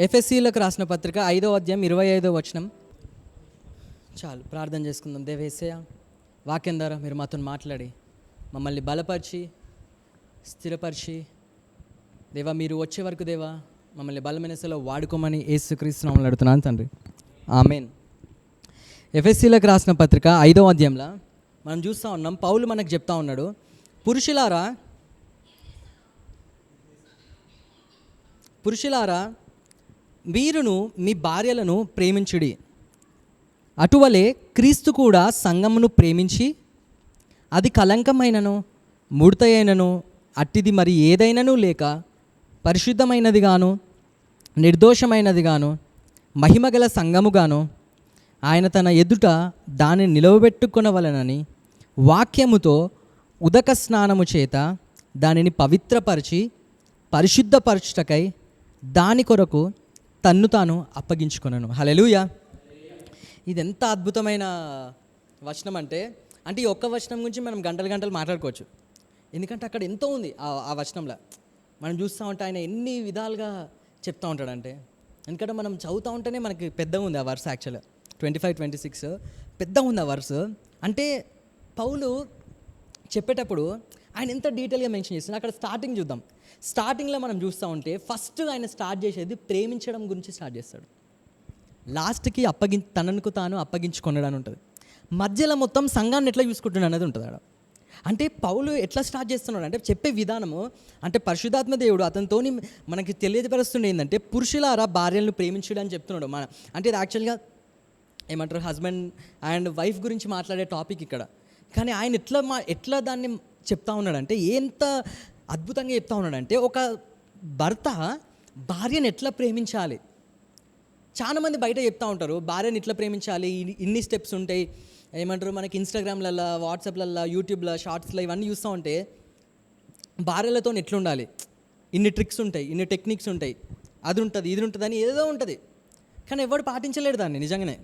ఎఫెసీలకు రాసిన పత్రిక 5వ అధ్యాయం 25వ వచనం. చాలు, ప్రార్థన చేసుకుందాం. దేవేశయ, వాక్యం ద్వారా మీరు మాతో మాట్లాడి మమ్మల్ని బలపరిచి స్థిరపరిచి, దేవా మీరు వచ్చే వరకు దేవా మమ్మల్ని బలమైన సెలవు వాడుకోమని యేసుక్రీస్తు నామములో అడుగుతున్నాను తండ్రి, ఆమేన్. ఎఫెసీలకు రాసిన పత్రిక 5వ అధ్యాయంలో మనం చూస్తూ ఉన్నాం, పౌలు మనకు చెప్తా ఉన్నాడు, పురుషులారా మీరును మీ భార్యలను ప్రేమించుడి, అటువలే క్రీస్తు కూడా సంఘమును ప్రేమించి అది కలంకమైనను ముడతయైనను అట్టిది మరి ఏదైనాను లేక పరిశుద్ధమైనదిగాను నిర్దోషమైనదిగాను మహిమగల సంఘముగాను ఆయన తన ఎదుట దానిని నిలవబెట్టుకొనవలెనని వాక్యముతో ఉదక స్నానము చేత దానిని పవిత్రపరిచి పరిశుద్ధపరచుటకై దాని కొరకు తన్ను తాను అప్పగించుకొనెను. హల్లెలూయా. ఇది ఎంత అద్భుతమైన వచనం అంటే ఈ ఒక్క వచనం గురించి మనం గంటలు గంటలు మాట్లాడుకోవచ్చు. ఎందుకంటే అక్కడ ఎంతో ఉంది ఆ వచనంలో. మనం చూస్తూ ఉంటే ఆయన ఎన్ని విధాలుగా చెప్తూ ఉంటాడంటే, ఎందుకంటే మనం చదువుతూ ఉంటేనే మనకి పెద్దగా ఉంది ఆ వర్స్. యాక్చువల్గా 25-26 పెద్దగా ఉంది ఆ వర్స్. అంటే పౌలు చెప్పేటప్పుడు ఆయన ఎంత డీటెయిల్గా మెన్షన్ చేస్తున్నారు. అక్కడ స్టార్టింగ్ చూద్దాం. స్టార్టింగ్లో మనం చూస్తూ ఉంటే ఫస్ట్ ఆయన స్టార్ట్ చేసేది ప్రేమించడం గురించి స్టార్ట్ చేస్తాడు. లాస్ట్కి తనకు తాను అప్పగించుకొనడం అని ఉంటుంది. మధ్యలో మొత్తం సంఘాన్ని ఎట్లా చూసుకుంటున్నాడు అనేది ఉంటుంది అక్కడ. అంటే పౌలు ఎట్లా స్టార్ట్ చేస్తున్నాడు అంటే చెప్పే విధానము, అంటే పరిశుద్ధాత్మ దేవుడు అతనితో మనకి తెలియపరుస్తుండే ఏంటంటే, పురుషులారా భార్యలను ప్రేమించడం అని చెప్తున్నాడు. అంటే ఇది యాక్చువల్గా ఏమంటారు, హస్బెండ్ అండ్ వైఫ్ గురించి మాట్లాడే టాపిక్ ఇక్కడ. కానీ ఆయన ఎట్లా దాన్ని చెప్తా ఉన్నాడంటే, ఎంత అద్భుతంగా చెప్తా ఉన్నాడంటే, ఒక భర్త భార్యను ఎట్లా ప్రేమించాలి. చాలామంది బయట చెప్తూ ఉంటారు, భార్యను ఇట్లా ప్రేమించాలి, ఇన్ని స్టెప్స్ ఉంటాయి. ఏమంటారు, మనకి ఇన్స్టాగ్రామ్లలో, వాట్సాప్లలో, యూట్యూబ్లో షార్ట్స్లో ఇవన్నీ చూస్తూ ఉంటే భార్యలతో ఎట్లుండాలి, ఇన్ని ట్రిక్స్ ఉంటాయి, ఇన్ని టెక్నిక్స్ ఉంటాయి, అది ఉంటుంది ఇది ఉంటుంది అని ఏదో ఉంటుంది. కానీ ఎవరు పాటించలేడు దాన్ని నిజంగానే.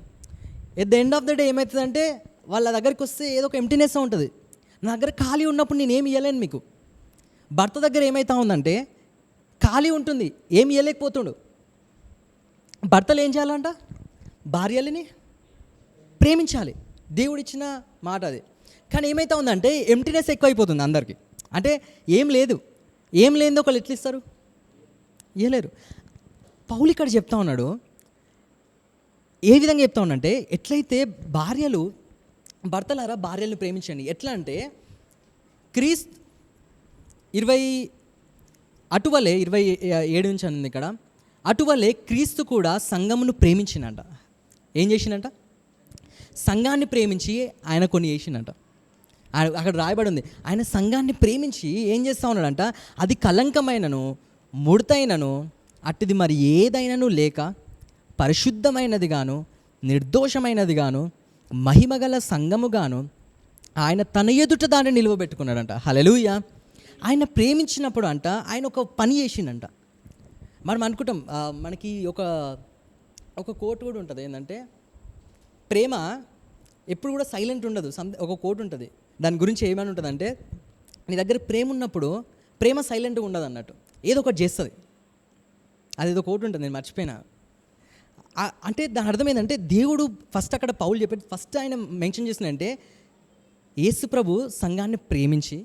At the end of the day ఏమవుతుందంటే, వాళ్ళ దగ్గరికి వస్తే ఏదో ఒక ఎంప్టీనెస్ ఉంటుంది. నా దగ్గర ఖాళీ ఉన్నప్పుడు నేను ఏమి ఇవ్వలేను మీకు. భర్త దగ్గర ఏమవుతా ఉందంటే, ఖాళీ ఉంటుంది, ఏమి ఇవ్వలేకపోతుండు. భర్తలు ఏం చేయాలంట, భార్యలని ప్రేమించాలి. దేవుడిచ్చిన మాట అది. కానీ ఏమైతే ఉందంటే ఎంప్టీనెస్ ఎక్కువైపోతుంది అందరికీ. అంటే ఏం లేనిది ఒకళ్ళు ఎట్లా ఇస్తారు, ఇవ్వలేరు. పౌలు ఇక్కడ చెప్తా ఉన్నాడు, ఏ విధంగా చెప్తా ఉన్నాడంటే, ఎట్లయితే భర్తలారా భార్యలను ప్రేమించండి. ఎట్లా అంటే క్రీస్తు 27 నుంచి ఉంది ఇక్కడ. అటువలే క్రీస్తు కూడా సంఘమును ప్రేమించినంట. ఏం చేసినంట, సంఘాన్ని ప్రేమించి ఆయన కొన్ని చేసినంట. అక్కడ రాయబడి ఉంది, ఆయన సంఘాన్ని ప్రేమించి ఏం చేస్తూ ఉన్నాడంట, అది కలంకమైనను ముడతైనను అట్టిది మరి ఏదైనాను లేక పరిశుద్ధమైనది గాను నిర్దోషమైనది గాను మహిమగల సంఘముగాను ఆయన తన ఎదుట దాన్ని నిలువబెట్టుకున్నాడంట. హల్లెలూయా. ఆయన ప్రేమించినప్పుడు అంట ఆయన ఒక పని చేసిండంట. మనం అనుకుంటాం, మనకి ఒక కోట్ కూడా ఉంటుంది ఏంటంటే, ప్రేమ ఎప్పుడు కూడా సైలెంట్ ఉండదు. ఒక కోట్ ఉంటుంది, దాని గురించి ఏమని ఉంటుంది అంటే, నీ దగ్గర ప్రేమ ఉన్నప్పుడు ప్రేమ సైలెంట్గా ఉండదు అన్నట్టు, ఏదో ఒకటి చేస్తుంది. అదేదో కోట్ ఉంటుంది, నేను మర్చిపోయినా. అంటే దాని అర్థం ఏంటంటే, దేవుడు ఫస్ట్ అక్కడ పౌలు చెప్పేది ఫస్ట్ ఆయన మెన్షన్ చేసిందంటే, యేసు ప్రభు సంఘాన్ని ప్రేమించి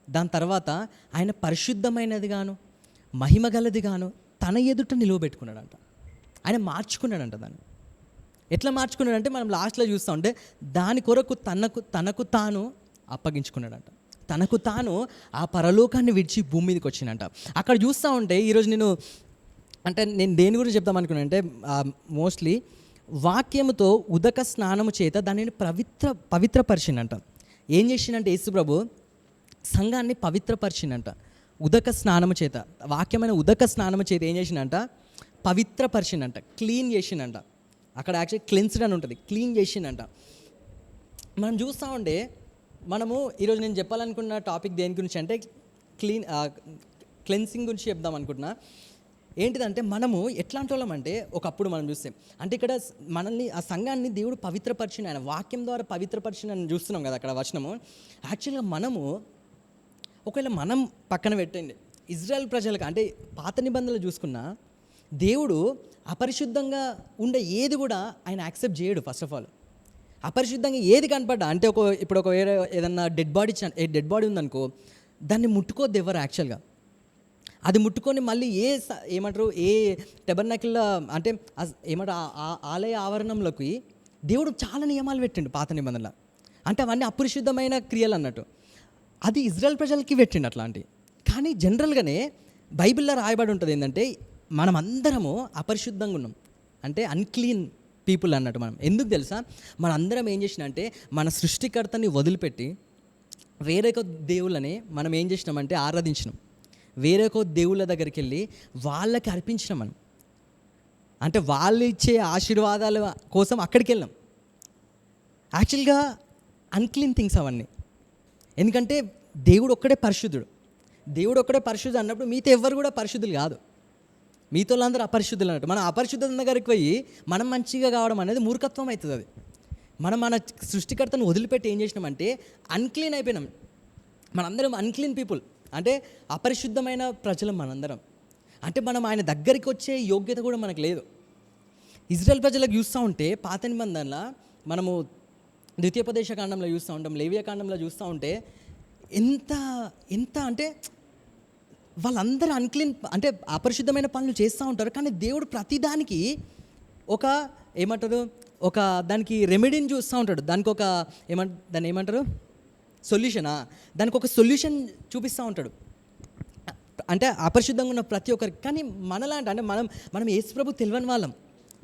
దాని తర్వాత ఆయన పరిశుద్ధమైనది గాను మహిమగలది గాను తన ఎదుట నిలువబెట్టుకున్నాడంట. ఆయన మార్చుకున్నాడంట. దాన్ని ఎట్లా మార్చుకున్నాడంటే, మనం లాస్ట్లో చూస్తూ ఉంటే దాని కొరకు తనకు తాను అప్పగించుకున్నాడంట. తనకు తాను ఆ పరలోకాన్ని విడిచి భూమి మీదకి వచ్చిందంట. అక్కడ చూస్తూ ఉంటే ఈరోజు నేను దేని గురించి చెప్తాం అనుకున్నాను అంటే, మోస్ట్లీ వాక్యముతో ఉదక స్నానము చేత దానిని పవిత్రపరిచిందంట. ఏం చేసిందంటే యేసు ప్రభు సంఘాన్ని పవిత్రపరిచిందంట. ఉదక స్నానము చేత, వాక్యమైన ఉదక స్నానము చేత ఏం చేసిందంట, పవిత్రపరిచిందంట, క్లీన్ చేసిందంట. అక్కడ యాక్చువల్లీ క్లెన్స్డ్ అని ఉంటుంది, క్లీన్ చేసిందంట. మనం చూస్తూ ఉంటే మనము ఈరోజు నేను చెప్పాలనుకున్న టాపిక్ దేని గురించి అంటే, క్లెన్సింగ్ గురించి చెప్దాం అనుకుంటున్నా. ఏంటిదంటే, మనము ఎట్లాంటి వాళ్ళం అంటే, ఒకప్పుడు మనం చూస్తే అంటే ఇక్కడ మనల్ని ఆ సంఘాన్ని దేవుడు పవిత్రపరిచిన, ఆయన వాక్యం ద్వారా పవిత్రపరిచిన చూస్తున్నాం కదా అక్కడ వచనము. యాక్చువల్గా మనము ఒకవేళ మనం పక్కన పెట్టండి, ఇజ్రాయెల్ ప్రజలకు అంటే పాత నిబంధనలు చూసుకున్నా దేవుడు అపరిశుద్ధంగా ఉండే ఏది కూడా ఆయన యాక్సెప్ట్ చేయడు. ఫస్ట్ ఆఫ్ ఆల్ అపరిశుద్ధంగా ఏది కనపడ్డా అంటే ఇప్పుడు ఒక వేరే ఏదన్నా డెడ్ బాడీ ఉందనుకో, దాన్ని ముట్టుకోద్దు ఎవరు యాక్చువల్గా. అది ముట్టుకొని మళ్ళీ ఏమంటారు ఏ టెబర్నాకిల్లో అంటే ఏమంటారు ఆలయ ఆవరణంలోకి దేవుడు చాలా నియమాలు పెట్టిండు పాత నిబంధనలు. అంటే అవన్నీ అపరిశుద్ధమైన క్రియలు అన్నట్టు. అది ఇజ్రాయెల్ ప్రజలకి పెట్టిండు అట్లాంటివి. కానీ జనరల్గానే బైబిల్లో రాయబడి ఉంటుంది ఏంటంటే మనం అందరము అపరిశుద్ధంగా ఉన్నాం, అంటే అన్క్లీన్ పీపుల్ అన్నట్టు. మనం ఎందుకు తెలుసా, మన అందరం ఏం చేసినా అంటే మన సృష్టికర్తని వదిలిపెట్టి వేరొక దేవుళ్ళని మనం ఏం చేసినామంటే ఆరాధించినాం. వేరొక దేవుళ్ళ దగ్గరికి వెళ్ళి వాళ్ళకి అర్పించినాం మనం. అంటే వాళ్ళు ఇచ్చే ఆశీర్వాదాల కోసం అక్కడికి వెళ్ళాం. యాక్చువల్గా అన్క్లీన్ థింగ్స్ అవన్నీ. ఎందుకంటే దేవుడు ఒక్కడే పరిశుద్ధుడు. దేవుడు ఒక్కడే పరిశుద్ధుడు అన్నప్పుడు మీతో ఎవ్వరు కూడా పరిశుద్ధులు కాదు, మీతో అందరూ అపరిశుద్ధులు అన్నట్టు. మనం అపరిశుద్ధత దగ్గరికి పోయి మనం మంచిగా కావడం అనేది మూర్ఖత్వం అవుతుంది. అది మన సృష్టికర్తను వదిలిపెట్టి ఏం చేసినామంటే అన్క్లీన్ అయిపోయినాం. మనందరం అన్క్లీన్ పీపుల్, అంటే అపరిశుద్ధమైన ప్రజలం మనందరం. అంటే మనం ఆయన దగ్గరికి వచ్చే యోగ్యత కూడా మనకు లేదు. ఇజ్రాయెల్ ప్రజలకు చూస్తూ ఉంటే పాత నిబంధనలో మనము ద్వితీయోపదేశ కాండంలో చూస్తూ ఉంటాం, లేవియా కాండంలో చూస్తూ ఉంటే ఎంత ఎంత అంటే వాళ్ళందరూ అన్క్లీన్ అంటే అపరిశుద్ధమైన పనులు చేస్తూ ఉంటారు. కానీ దేవుడు ప్రతిదానికి ఒక ఏమంటారు ఒక దానికి రెమెడీని చూస్తూ ఉంటాడు. దానికి ఒక దాన్ని ఏమంటారు సొల్యూషనా, దానికి ఒక సొల్యూషన్ చూపిస్తూ ఉంటాడు. అంటే అపరిశుద్ధంగా ఉన్న ప్రతి ఒక్కరికి. కానీ మనలాంటి అంటే మనం యేసుప్రభు తెలియని వాళ్ళం.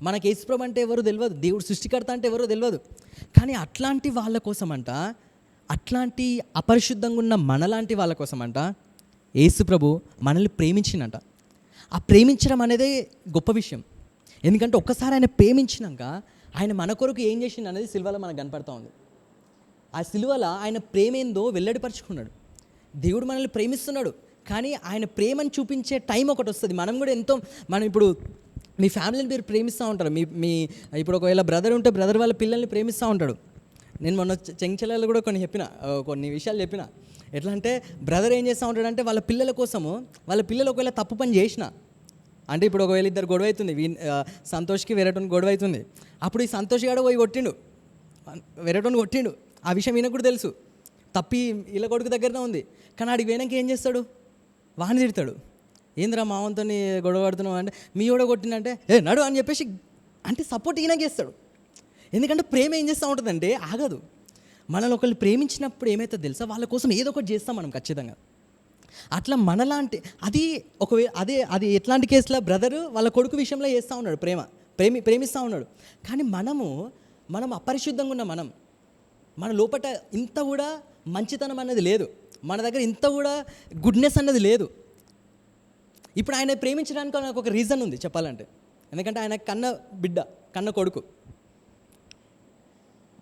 మనకు యేసుప్రభు అంటే ఎవరో తెలియదు, దేవుడు సృష్టికర్త అంటే ఎవరో తెలియదు. కానీ అట్లాంటి వాళ్ళ కోసమంట, అట్లాంటి అపరిశుద్ధంగా ఉన్న మనలాంటి వాళ్ళ కోసమంట యేసుప్రభు మనల్ని ప్రేమించినంట. ఆ ప్రేమించడం అనేది గొప్ప విషయం. ఎందుకంటే ఒక్కసారి ఆయన ప్రేమించినాక ఆయన మన కొరకు ఏం చేసిండు అనేది సిలువలో మనకు కనపడతా ఉంది. ఆ సిలువలో ఆయన ప్రేమ ఏందో వెల్లడిపరుచుకున్నాడు. దేవుడు మనల్ని ప్రేమిస్తున్నాడు, కానీ ఆయన ప్రేమను చూపించే టైం ఒకటి వస్తుంది. మనం ఇప్పుడు మీ ఫ్యామిలీని మీరు ప్రేమిస్తూ ఉంటారు. మీ ఇప్పుడు ఒకవేళ బ్రదర్ ఉంటే బ్రదర్ వాళ్ళ పిల్లల్ని ప్రేమిస్తూ ఉంటాడు. నేను మొన్న చెంచలలో కూడా కొన్ని విషయాలు చెప్పిన. ఎట్లా అంటే బ్రదర్ ఏం చేస్తూ ఉంటాడంటే వాళ్ళ పిల్లల కోసము, వాళ్ళ పిల్లలు ఒకవేళ తప్పు పని చేసిన అంటే ఇప్పుడు ఒకవేళ ఇద్దరు గొడవ అవుతుంది, సంతోష్కి వేరేటోని గొడవ అవుతుంది. అప్పుడు ఈ సంతోష్ గాడు పోయి కొట్టిండు, వేరేటోని కొట్టిండు. ఆ విషయం ఈయనకు కూడా తెలుసు, తప్పి ఇలా కొడుకు దగ్గరనే ఉంది. కానీ ఆడికి పోయినాక ఏం చేస్తాడు, వాడిని తిడతాడు. ఏందిరా మావంతో గొడవ పడుతున్నావు అంటే, మీ కూడా కొట్టిందంటే నడు అని చెప్పేసి అంటే సపోర్ట్ ఈయనకి చేస్తాడు. ఎందుకంటే ప్రేమ ఏం చేస్తూ ఉంటుందంటే ఆగదు. మనల్ని ఒకళ్ళు ప్రేమించినప్పుడు ఏమవుతుందో తెలుసా, వాళ్ళ కోసం ఏదో ఒకటి చేస్తాం మనం ఖచ్చితంగా. అట్లా మనలాంటి అది ఎట్లాంటి కేసులో బ్రదరు వాళ్ళ కొడుకు విషయంలో చేస్తూ ఉన్నాడు, ప్రేమిస్తూ ఉన్నాడు. కానీ మనం అపరిశుద్ధంగా ఉన్న మన లోపల ఇంత కూడా మంచితనం అన్నది లేదు, మన దగ్గర ఇంత కూడా గుడ్నెస్ అన్నది లేదు. ఇప్పుడు ఆయన ప్రేమించడానికి నాకు ఒక రీజన్ ఉంది చెప్పాలంటే. ఎందుకంటే ఆయన కన్న కొడుకు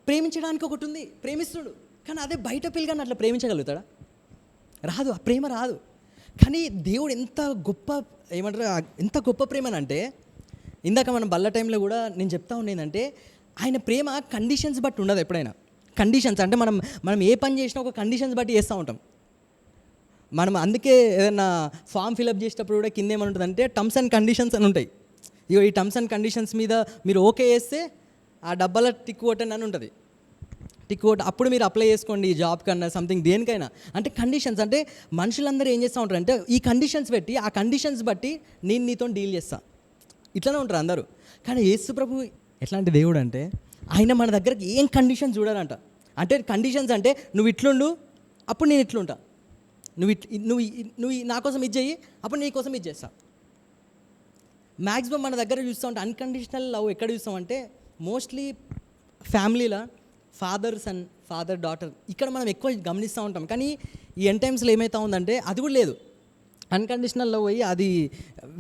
ప్రేమించడానికి ఒకటి ఉంది, ప్రేమిస్తుడు. కానీ అదే బయట పిల్లగాని అట్లా ప్రేమించగలుగుతాడా? రాదు, ఆ ప్రేమ రాదు. కానీ దేవుడు ఎంత గొప్ప ప్రేమనంటే, ఇందాక మనం బల్ల టైంలో కూడా నేను చెప్తా ఉండేదంటే ఆయన ప్రేమ కండిషన్స్ బట్టి ఉండదు. ఎప్పుడైనా కండిషన్స్ అంటే మనం ఏ పని చేసినా ఒక కండిషన్స్ బట్టి చేస్తూ ఉంటాం. మనం అందుకే ఏదైనా ఫామ్ ఫిలప్ చేసేటప్పుడు కూడా కింద ఏమని ఉంటుంది అంటే టర్మ్స్ అండ్ కండిషన్స్ అని ఉంటాయి. ఇగో ఈ టర్మ్స్ అండ్ కండిషన్స్ మీద మీరు ఓకే చేస్తే ఆ డబ్బాల టిక్ కొట్టండి అని ఉంటుంది. టిక్ కొట్టి అప్పుడు మీరు అప్లై చేసుకోండి జాబ్ కన్నా సంథింగ్ దేనికైనా. అంటే కండిషన్స్ అంటే మనుషులందరూ ఏం చేస్తూ ఉంటారు అంటే ఈ కండిషన్స్ పెట్టి ఆ కండిషన్స్ బట్టి నేను నీతో డీల్ చేస్తా, ఇట్లానే ఉంటారు అందరూ. కానీ యేసు ప్రభు ఎట్లాంటి దేవుడు అంటే ఆయన మన దగ్గరకి ఏం కండిషన్స్ చూడాలంట. అంటే కండిషన్స్ అంటే నువ్వు ఇట్లుండు అప్పుడు నేను ఇట్లుంటా, నువ్వు నా కోసం ఇది చెయ్యి అప్పుడు నీ కోసం ఇది చేస్తా. మ్యాక్సిమం మన దగ్గర చూస్తూ ఉంటే అన్కండిషనల్ లవ్ ఎక్కడ చూస్తామంటే మోస్ట్లీ ఫ్యామిలీలో ఫాదర్ డాటర్ ఇక్కడ మనం ఎక్కువ గమనిస్తూ ఉంటాం. కానీ ఈ ఎండ్ టైమ్స్లో ఏమవుతా ఉందంటే అది కూడా లేదు, అన్కండిషనల్ లవ్ అయ్యి అది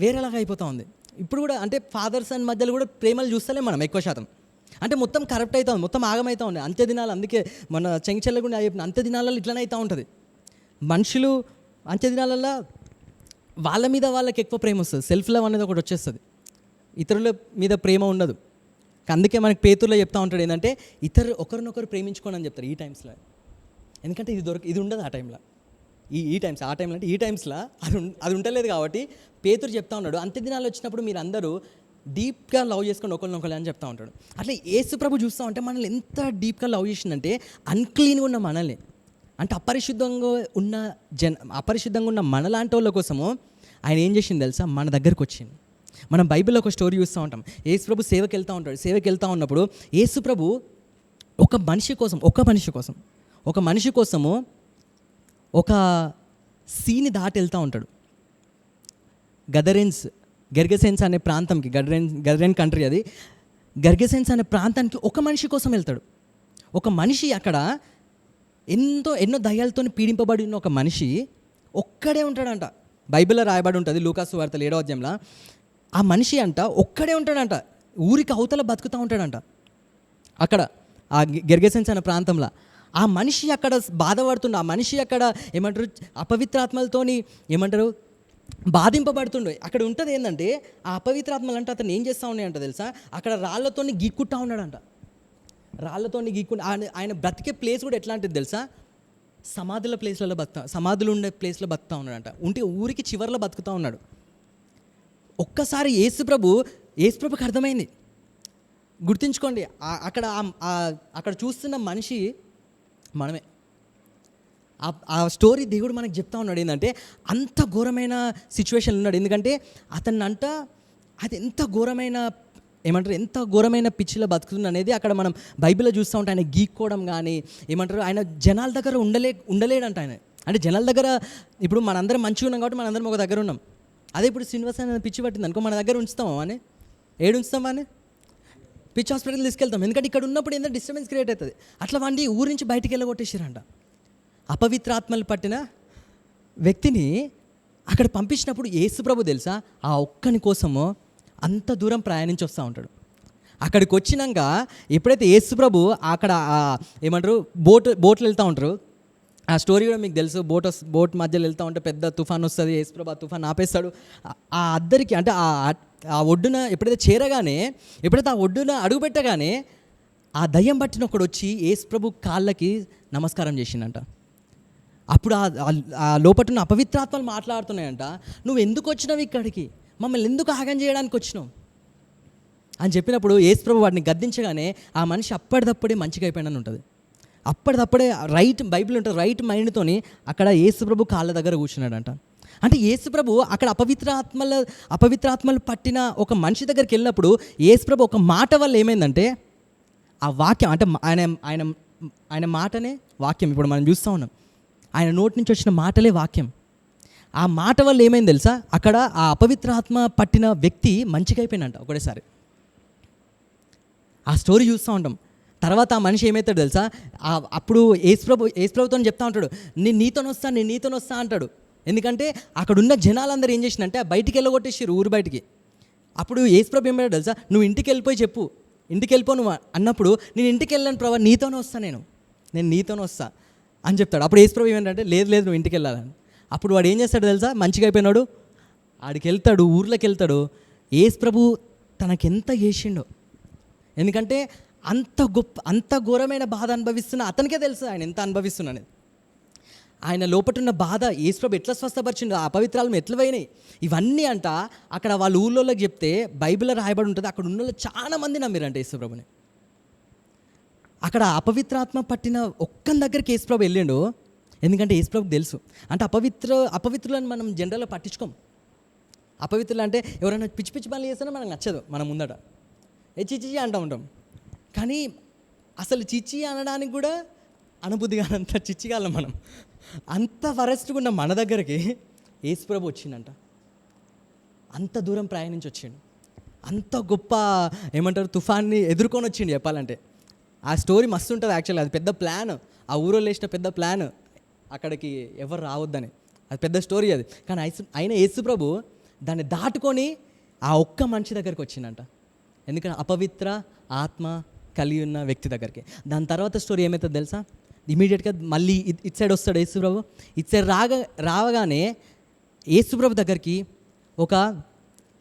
వేరేలాగా అయిపోతూ ఉంది. ఇప్పుడు కూడా అంటే ఫాదర్ సన్ మధ్యలో కూడా ప్రేమలు చూస్తలేం మనం ఎక్కువ శాతం. అంటే మొత్తం కరప్ట్ అవుతా ఉంది, మొత్తం ఆగమవుతూ ఉంది. అంత్య దినాలు, అందుకే మన చెంచల్ల కూడా చెప్పిన అంత్య దినాలలో ఇట్లనే అవుతూ ఉంటుంది. మనుషులు అంత్య దినాలలో వాళ్ళ మీద వాళ్ళకి ఎక్కువ ప్రేమ వస్తుంది, సెల్ఫ్ లవ్ అనేది ఒకటి వచ్చేస్తుంది, ఇతరుల మీద ప్రేమ ఉండదు. అందుకే మనకి పేతుర్లో చెప్తా ఉంటాడు ఏంటంటే ఒకరినొకరు ప్రేమించుకోండి అని చెప్తారు ఈ టైమ్స్లో. ఎందుకంటే ఇది ఉండదు ఆ టైంలో. ఈ టైమ్స్, ఆ టైంలో అంటే ఈ టైమ్స్లో అది ఉండలేదు కాబట్టి పేతురు చెప్తా ఉన్నాడు, అంత్య దినాలు వచ్చినప్పుడు మీరు అందరూ డీప్గా లవ్ చేసుకొని ఒకళ్ళని అని చెప్తా ఉంటాడు. అట్లా యేసు ప్రభు చూస్తూ ఉంటే మనల్ని ఎంత డీప్గా లవ్ చేసిందంటే, అన్క్లీన్గా ఉన్న మనల్ని, అంటే అపరిశుద్ధంగా ఉన్న మనలాంటి వాళ్ళ కోసము ఆయన ఏం చేసింది తెలుసా, మన దగ్గరకు వచ్చింది. మనం బైబిల్లో ఒక స్టోరీ చూస్తూ ఉంటాం. యేసు ప్రభు సేవకి వెళ్తూ ఉంటాడు. సేవకి వెళ్తూ ఉన్నప్పుడు యేసు ప్రభు ఒక మనిషి కోసము ఒక సీని దాటి వెళ్తూ ఉంటాడు. గెర్గెసెన్స్ అనే ప్రాంతంకి, గదరేన్ కంట్రీ అది. గెర్గెసెన్స్ అనే ప్రాంతానికి ఒక మనిషి కోసం వెళ్తాడు. ఒక మనిషి అక్కడ ఎన్నో దయ్యాలతో పీడింపబడి ఉన్న ఒక మనిషి ఒక్కడే ఉంటాడంట. బైబిల్లో రాయబడి ఉంటుంది, లూకాసు వార్త 7వ అధ్యాయంలో. ఆ మనిషి అంట ఒక్కడే ఉంటాడంట, ఊరికి అవతల బతుకుతూ ఉంటాడంట అక్కడ ఆ గెర్గెసెన్స్ అనే ప్రాంతంలో. ఆ మనిషి అక్కడ బాధపడుతుండే, ఆ మనిషి అక్కడ అపవిత్రాత్మలతోని బాధింపబడుతుండే. అక్కడ ఉంటుంది ఏంటంటే, ఆ అపవిత్రాత్మలు అంటే అతను ఏం చేస్తూ ఉన్నాయంట తెలుసా, అక్కడ రాళ్ళతోని గీక్కుంటా ఉన్నాడంట. ఆయన బ్రతికే ప్లేస్ కూడా ఎట్లాంటిది తెలుసా, సమాధులు ఉండే ప్లేస్లో బతుకుతూ ఉన్నాడంట. ఊరికి చివరిలో బతుకుతూ ఉన్నాడు. ఒక్కసారి యేసుప్రభుకి అర్థమైంది. గుర్తుంచుకోండి, అక్కడ చూస్తున్న మనిషి మనమే. ఆ స్టోరీ దేవుడు మనకు చెప్తా ఉన్నాడు ఏంటంటే, అంత ఘోరమైన సిచ్యువేషన్ ఉన్నాడు. ఎందుకంటే అతన్నంట అది ఎంత ఘోరమైన పిచ్చిలో బతుకుతుంది అనేది అక్కడ మనం బైబిల్లో చూస్తూ ఉంటే, ఆయన గీక్కోవడం కానీ ఆయన జనాల దగ్గర ఉండలేడంట. ఆయన అంటే జనాల దగ్గర, ఇప్పుడు మనందరం మంచిగా ఉన్నాం కాబట్టి మనందరం ఒక దగ్గర ఉన్నాం. అదే ఇప్పుడు శ్రీనివాస్ అని పిచ్చి పట్టింది అనుకో, మన దగ్గర ఉంచుతామా అని, ఉంచుతామా అని, పిచ్చి హాస్పిటల్ తీసుకెళ్తాం. ఎందుకంటే ఇక్కడ ఉన్నప్పుడు ఏంటంటే డిస్టర్బెన్స్ క్రియేట్ అవుతుంది. అట్లా వాడిని ఊరి నుంచి బయటికి వెళ్ళగొట్టేసారంట. అపవిత్రాత్మలు పట్టిన వ్యక్తిని అక్కడ పంపించినప్పుడు యేసుప్రభు తెలుసా, ఆ ఒక్కని కోసము అంత దూరం ప్రయాణించి వస్తూ ఉంటాడు. అక్కడికి వచ్చినాక ఎప్పుడైతే యేసుప్రభు అక్కడ బోట్లు వెళ్తూ ఉంటారు, ఆ స్టోరీ కూడా మీకు తెలుసు. బోట్ మధ్యలో వెళ్తూ ఉంటే పెద్ద తుఫాన్ వస్తుంది, యేసుప్రభు ఆ తుఫాన్ ఆపేస్తాడు. ఆ అద్దరికి అంటే ఆ ఒడ్డున ఎప్పుడైతే ఆ ఒడ్డున అడుగుపెట్టగానే ఆ దయ్యం పట్టిన ఒకడు వచ్చి యేసుప్రభు కాళ్ళకి నమస్కారం చేసిందంట. అప్పుడు ఆ లోపటున్న అపవిత్రాత్మలు మాట్లాడుతున్నాయంట, నువ్వు ఎందుకు వచ్చినావు ఇక్కడికి, మమ్మల్ని ఎందుకు ఆగం చేయడానికి వచ్చినావు అని చెప్పినప్పుడు యేసుప్రభు వాడిని గద్దించగానే ఆ మనిషి అప్పటిదప్పుడే మంచిగా అయిపోయాడని ఉంటుంది. అప్పటిదప్పుడే బైబిల్ ఉంటుంది, రైట్ మైండ్తోని అక్కడ యేసుప్రభు కాళ్ళ దగ్గర కూర్చున్నాడంట. అంటే యేసుప్రభు అక్కడ అపవిత్రాత్మలు పట్టిన ఒక మనిషి దగ్గరికి వెళ్ళినప్పుడు యేసుప్రభు ఒక మాట వల్ల ఏమైందంటే, ఆ వాక్యం అంటే ఆయన మాటనే వాక్యం. ఇప్పుడు మనం చూస్తూ ఉన్నాం, ఆయన నోటి నుంచి వచ్చిన మాటలే వాక్యం. ఆ మాట వల్ల ఏమైంది తెలుసా, అక్కడ ఆ అపవిత్రాత్మ పట్టిన వ్యక్తి మంచిగా అయిపోయినంట ఒకటేసారి. ఆ స్టోరీ చూస్తూ ఉంటాం. తర్వాత ఆ మనిషి ఏమవుతాడు తెలుసా, అప్పుడు యేసుప్రభుతో చెప్తా ఉంటాడు, నేను నీతో వస్తా అంటాడు. ఎందుకంటే అక్కడ ఉన్న జనాలందరూ ఏం చేసినంటే బయటికి వెళ్ళగొట్టేసారు, ఊరు బయటికి. అప్పుడు యేసుప్రభు ఏమంటాడు తెలుసా, నువ్వు ఇంటికి వెళ్ళిపోయి చెప్పు, ఇంటికి వెళ్ళిపో నువ్వు అన్నప్పుడు, నేను ఇంటికి వెళ్ళాను ప్రభు, నీతోనే వస్తా, నేను నీతోనే వస్తా అని చెప్తాడు. అప్పుడు యేసుప్రభు ఏమంటే, లేదు నువ్వు ఇంటికి వెళ్ళాలని. అప్పుడు వాడు ఏం చేస్తాడు తెలుసా, మంచిగా అయిపోయినాడు, ఆడికి వెళ్తాడు, ఊర్లోకి వెళ్తాడు. యేసుప్రభు తనకెంత చేసిండో, ఎందుకంటే అంత ఘోరమైన బాధ అనుభవిస్తున్న అతనికే తెలుసు ఆయన ఎంత అనుభవిస్తున్నాను. ఆయన లోపటున్న బాధ యేసుప్రభు ఎట్లా స్వస్థపరిచిండు, ఆ అపవిత్రాలు ఎట్లా పోయినాయి, ఇవన్నీ అంట అక్కడ వాళ్ళ ఊళ్ళోకి చెప్తే బైబిల్లో రాయబడి ఉంటుంది. అక్కడ ఉన్న చాలా మంది నమ్మిరంట యేసుప్రభుని. అక్కడ అపవిత్రాత్మ పట్టిన ఒక్కని దగ్గరికి యేసుప్రభు వెళ్ళిండు. ఎందుకంటే యేసుప్రభుకి తెలుసు, అంటే అపవిత్రులను మనం జనరల్గా పట్టించుకోం. అపవిత్రులు అంటే ఎవరైనా పిచ్చి పనులు చేసినా మనకు నచ్చదు, మనం ముందట చిచ్చి అంటూ ఉంటాం. కానీ అసలు చిచ్చి అనడానికి కూడా అనుబుద్ధి కానంత చిచ్చిగాలం మనం. అంత వరెస్ట్గా ఉన్న మన దగ్గరికి యేసుప్రభు వచ్చిందంట. అంత దూరం ప్రయాణించి వచ్చిండు, అంత గొప్ప తుఫాన్ని ఎదుర్కొని వచ్చిండు. చెప్పాలంటే ఆ స్టోరీ మస్తు ఉంటుంది యాక్చువల్గా. అది పెద్ద ప్లాన్, ఆ ఊరిలో వేసిన పెద్ద ప్లాన్, అక్కడికి ఎవరు రావద్దని. అది పెద్ద స్టోరీ అది. కానీ అయిన యేసుప్రభు దాన్ని దాటుకొని ఆ ఒక్క మనిషి దగ్గరికి వచ్చిందంట. ఎందుకంటే అపవిత్ర ఆత్మ కలిగి ఉన్న వ్యక్తి దగ్గరికి. దాని తర్వాత స్టోరీ ఏమవుతుంది తెలుసా, ఇమీడియట్గా మళ్ళీ ఇటు సైడ్ వస్తాడు యేసుప్రభు. ఇటు సైడ్ రావగానే యేసుప్రభు దగ్గరికి ఒక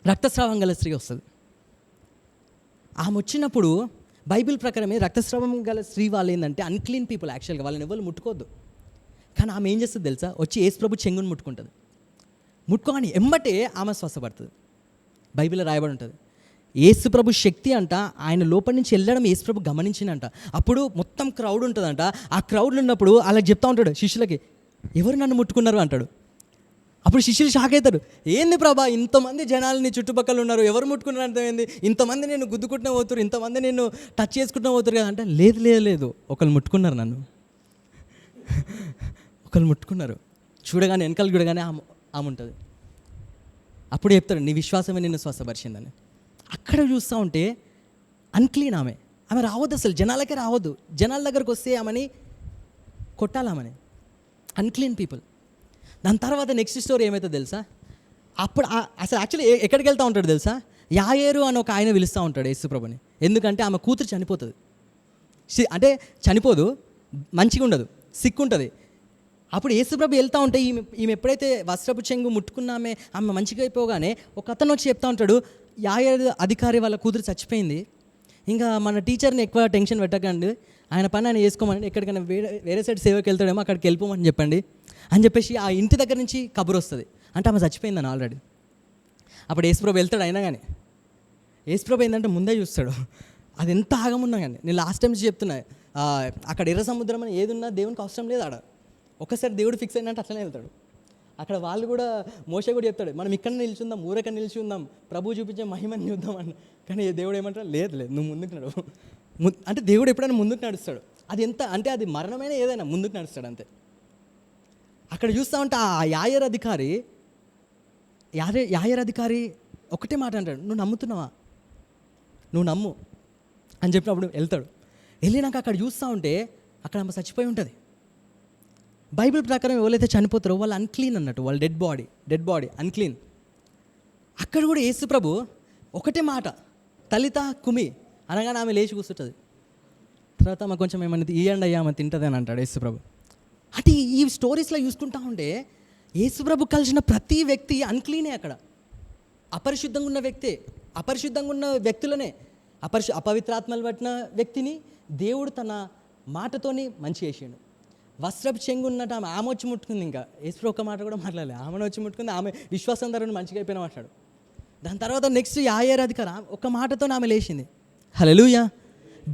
రక్తస్రావం గల స్త్రీ వస్తుంది. ఆమె వచ్చినప్పుడు బైబిల్ ప్రకారమే రక్తస్రావం గల స్త్రీ వాళ్ళు ఏంటంటే అన్క్లీన్ పీపుల్. యాక్చువల్గా వాళ్ళని ఎవరు ముట్టుకోవద్దు. కానీ ఆమె ఏం చేస్తుంది తెలుసా, వచ్చి యేసుప్రభు చెంగుని ముట్టుకుంటుంది. ముట్టుకోగానే ఎమ్మటే ఆమె స్వస్థపడుతుంది. బైబిల్లో రాయబడి ఉంటుంది. యేసుప్రభు శక్తి అంట ఆయన లోపలి నుంచి వెళ్ళడం యేసుప్రభు గమనించిందంట. అప్పుడు మొత్తం క్రౌడ్ ఉంటుందంట. ఆ క్రౌడ్లో ఉన్నప్పుడు అలా చెప్తా ఉంటాడు శిష్యులకి, ఎవరు నన్ను ముట్టుకున్నారు అంటాడు. అప్పుడు శిష్యులు షాక్ అవుతారు, ఏంది ప్రభా ఇంతమంది జనాలు నీ చుట్టుపక్కల ఉన్నారు, ఎవరు ముట్టుకున్నారు అర్థమైంది, ఇంతమంది నేను గుద్దుకుంటున్నా పోతురు, ఇంతమంది నేను టచ్ చేసుకుంటున్నా పోతురు కదా అంటే, లేదు లేదు లేదు ఒకళ్ళు ముట్టుకున్నారు నన్ను, ఒకళ్ళు ముట్టుకున్నారు. చూడగానే వెనకాల చూడగానే ఆమె ఉంటుంది. అప్పుడు చెప్తాడు, నీ విశ్వాసమే నిన్ను స్వస్థపరిచిందని. అక్కడ చూస్తూ ఉంటే అన్క్లీన్ ఆమె రావద్దు, అసలు జనాలకే రావద్దు. జనాల దగ్గరకు వస్తే ఆమెని కొట్టాలామని, అన్క్లీన్ పీపుల్. దాని తర్వాత నెక్స్ట్ స్టోరీ ఏమైతే తెలుసా, అప్పుడు అసలు యాక్చువల్లీ ఎక్కడికి వెళ్తూ ఉంటాడు తెలుసా, యాయేరు అని ఒక ఆయన పిలుస్తూ ఉంటాడు యేసుప్రభుని. ఎందుకంటే ఆమె కూతురు చనిపోతుంది. అంటే చనిపోదు, మంచిగా ఉండదు, సిక్ ఉంటుంది. అప్పుడు యేసుప్రభు వెళ్తూ ఉంటే ఈమె ఎప్పుడైతే వస్త్రపు చెంగు ముట్టుకున్నామే ఆమె మంచిగా అయిపోగానే ఒక అతను వచ్చి చెప్తా ఉంటాడు, యాయేరు అధికారి వాళ్ళ కూతురు చచ్చిపోయింది, ఇంకా మన టీచర్ని ఎక్కువ టెన్షన్ పెట్టకండి, ఆయన పని ఆయన చేసుకోమని, ఎక్కడికైనా వేరే సైడ్ సేవకి వెళ్తాడేమో అక్కడికి వెళ్ళిపోమని చెప్పండి అని చెప్పేసి ఆ ఇంటి దగ్గర నుంచి కబురు వస్తుంది. అంటే ఆమె చచ్చిపోయిందని ఆల్రెడీ. అప్పుడు యేసుప్రభు వెళ్తాడు. అయినా కానీ యేసుప్రభు ఏంటంటే ముందే చూస్తాడు. అది ఎంత ఆగమున్నా కానీ, నేను లాస్ట్ టైం చెప్తున్నా, అక్కడ ఎర్ర సముద్రం అని ఏదున్నా దేవునికి అవసరం లేదు. ఆడ ఒక్కసారి దేవుడు ఫిక్స్ అయినట్టు అట్లనే వెళ్తాడు. అక్కడ వాళ్ళు కూడా, మోషే కూడా చెప్తాడు, మనం ఇక్కడ నిల్చుందాం, ఊరక నిలిచి ఉందాం, ప్రభు చూపించే మహిమని చూద్దాం అని. కానీ దేవుడు ఏమంటాడు, లేదు లేదు నువ్వు ముందుకు నడువు. అంటే దేవుడు ఎప్పుడైనా ముందుకు నడుస్తాడు. అది ఎంత అంటే అది మరణమైన ఏదైనా ముందుకు నడుస్తాడు అంతే. అక్కడ చూస్తూ ఉంటే ఆ యాయేరు అధికారి ఒకటే మాట అంటాడు, నువ్వు నమ్ముతున్నావా, నువ్వు నమ్ము అని చెప్పినప్పుడు వెళ్తాడు. వెళ్ళినాక అక్కడ చూస్తూ ఉంటే అక్కడ ఆమె చచ్చిపోయి ఉంటుంది. బైబిల్ ప్రకారం ఎవరైతే చనిపోతారో వాళ్ళు అన్క్లీన్ అన్నట్టు, వాళ్ళు డెడ్ బాడీ అన్క్లీన్. అక్కడ కూడా యేసుప్రభు ఒకటే మాట, తలిత కుమి అనగానే ఆమె లేచి కూర్చుంటుంది. తర్వాత ఆమె కొంచెం ఏమన్నా ఇయ్యండి అయ్యా ఆమె తింటుంది అని అంటాడు యేసుప్రభు. అంటే ఈ స్టోరీస్లో చూసుకుంటా ఉంటే యేసుప్రభు కలిసిన ప్రతి వ్యక్తి అన్క్లీనే. అక్కడ అపరిశుద్ధంగా ఉన్న వ్యక్తులనే, అపవిత్రాత్మలు పట్టిన వ్యక్తిని దేవుడు తన మాటతోని మంచి చేసిండు. వస్త్రపు చెంగు ఉన్నట్టు ఆమె వచ్చి ముట్టుకుంది. ఇంకా యేసు ఒక్క మాట కూడా మాట్లాడలేదు, ఆమెను వచ్చి ముట్టుకుంది. ఆమె విశ్వాసం ధరని మంచిగా అయిపోయిన మాట్లాడు. దాని తర్వాత నెక్స్ట్ యాయేరు అధికారి ఒక మాటతో ఆమె లేచింది. హల్లెలూయా.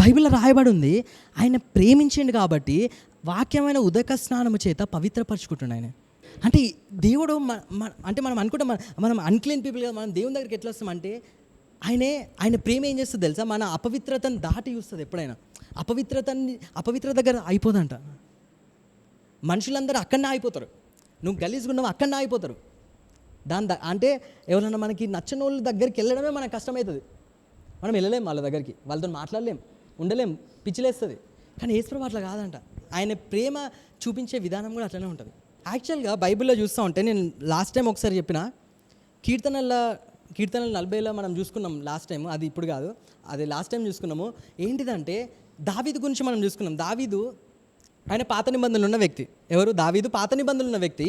బైబిల్లో రాయబడి ఉంది, ఆయన ప్రేమించిండు కాబట్టి వాక్యమైన ఉదక స్నానము చేత పవిత్రపరచుకుంటుండు ఆయన. అంటే దేవుడు అంటే మనం అనుకుంటాం మనం అన్క్లీన్ పీపుల్ కదా, మనం దేవుని దగ్గరికి ఎట్లా వస్తామంటే ఆయన ప్రేమ ఏం చేస్తుంది తెలుసా, మన అపవిత్రతను దాటి చూస్తుంది. ఎప్పుడైనా అపవిత్రత దగ్గర అయిపోదంట. మనుషులందరూ అక్కడనే అయిపోతారు, నువ్వు గలీజ్గున్నావు అక్కడనే అయిపోతారు. అంటే ఎవరైనా మనకి నచ్చని వాళ్ళ దగ్గరికి వెళ్ళడమే మనకు కష్టమవుతుంది. మనం వెళ్ళలేం వాళ్ళ దగ్గరికి, వాళ్ళతో మాట్లాడలేం, ఉండలేం, పిచ్చిలేస్తుంది. కానీ యేసుప్రభు అట్లా కాదంట. ఆయన ప్రేమ చూపించే విధానం కూడా అట్లనే ఉంటుంది. యాక్చువల్గా బైబిల్లో చూస్తూ ఉంటే, నేను లాస్ట్ టైం ఒకసారి చెప్పిన కీర్తనలు 40లో మనం చూసుకున్నాం లాస్ట్ టైం, అది ఇప్పుడు కాదు, అది లాస్ట్ టైం చూసుకున్నాము. ఏంటిదంటే దావీదు గురించి మనం చూసుకున్నాం. దావీదు ఆయన పాత నిబంధనలు ఉన్న వ్యక్తి. ఎవరు? దావీదు పాత నిబంధనలు ఉన్న వ్యక్తి.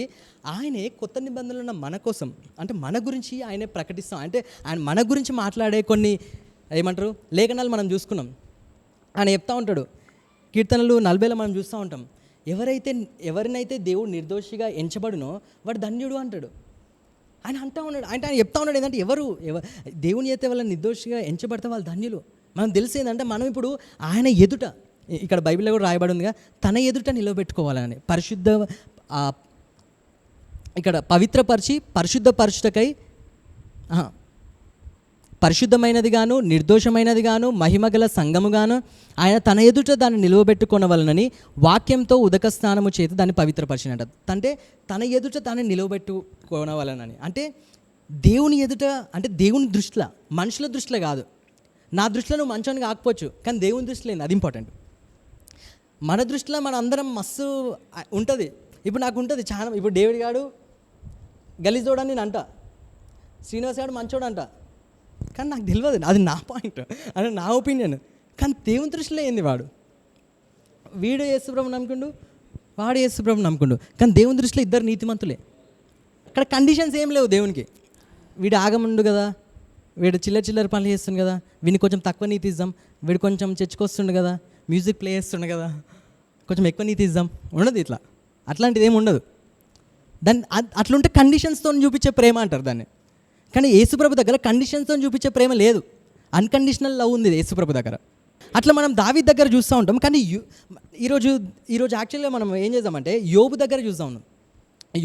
ఆయనే కొత్త నిబంధనలు ఉన్న మన కోసం, అంటే మన గురించి ఆయనే ప్రకటిస్తాం. అంటే ఆయన మన గురించి మాట్లాడే కొన్ని ఏమంటారు లేఖనాలు మనం చూసుకున్నాం. ఆయన చెప్తా ఉంటాడు, కీర్తనలు 40లో మనం చూస్తూ ఉంటాం, ఎవరినైతే దేవుడు నిర్దోషిగా ఎంచబడునో వాడు ధన్యుడు అంటాడు. ఆయన అంటూ ఉన్నాడు, ఆయన చెప్తా ఉన్నాడు ఏంటంటే ఎవరు దేవుని అయితే వాళ్ళ నిర్దోషిగా ఎంచబడితే వాళ్ళు ధన్యులు. మనం తెలిసేదంటే మనం ఇప్పుడు ఆయన ఎదుట, ఇక్కడ బైబిల్లో కూడా రాయబడి ఉందిగా, తన ఎదుట నిలబెట్టుకోవాలని, ఇక్కడ పవిత్రపరిచి పరిశుద్ధపరచుటకై పరిశుద్ధమైనది గాను నిర్దోషమైనది గాను మహిమగల సంఘము గాను ఆయన తన ఎదుట దాన్ని నిలవబెట్టుకొనవలనని వాక్యంతో ఉదక స్నానము చేతి దాన్ని పవిత్రపరిచినట. అంటే తన ఎదుట దాన్ని నిలవబెట్టుకోనవలనని, అంటే దేవుని ఎదుట, అంటే దేవుని దృష్టిలో, మనుషుల దృష్టిలో కాదు. నా దృష్టిలో నువ్వు మంచోని కాకపోవచ్చు, కానీ దేవుని దృష్టిలో అది ఇంపార్టెంట్. మన దృష్టిలో మన అందరం మస్తు ఉంటుంది. ఇప్పుడు నాకు ఉంటుంది చాలా, ఇప్పుడు డేవిడ్ గాడు గలీజోడని నేను అంట, శ్రీనివాస్ గారు మంచోడు అంట, కానీ నాకు తెలియదు, అది నా పాయింట్, అంటే నా ఒపీనియన్. కానీ దేవుని దృష్టిలో ఏంది, వీడు యేసుప్రభుని నమ్ముకుండు, వాడు యేసుప్రభుని నమ్ముకుండు, కానీ దేవుని దృష్టిలో ఇద్దరు నీతిమంతులే. అక్కడ కండిషన్స్ ఏం లేవు దేవునికి. వీడు ఆగముండు కదా, వీడు చిల్లర పనులు చేస్తుండు కదా, వీడిని కొంచెం తక్కువ నీతి ఇద్దాం, వీడు కొంచెం చర్చకొస్తుండు కదా, మ్యూజిక్ ప్లే చేస్తుండు కదా, కొంచెం ఎక్కువ నీతి ఇద్దాం, ఉండదు ఇట్లా. అట్లాంటిది ఏమి ఉండదు. దాన్ని అట్లుంటే కండిషన్స్తో చూపించే ప్రేమ అంటారు దాన్ని. కానీ యేసుప్రభు దగ్గర కండిషన్స్తో చూపించే ప్రేమ లేదు, అన్కండిషనల్ లవ్ ఉంది యేసుప్రభు దగ్గర. అట్లా మనం దావీదు దగ్గర చూస్తూ ఉంటాం. కానీ ఈరోజు యాక్చువల్గా మనం ఏం చేద్దామంటే యోబు దగ్గర చూస్తూ ఉన్నాం.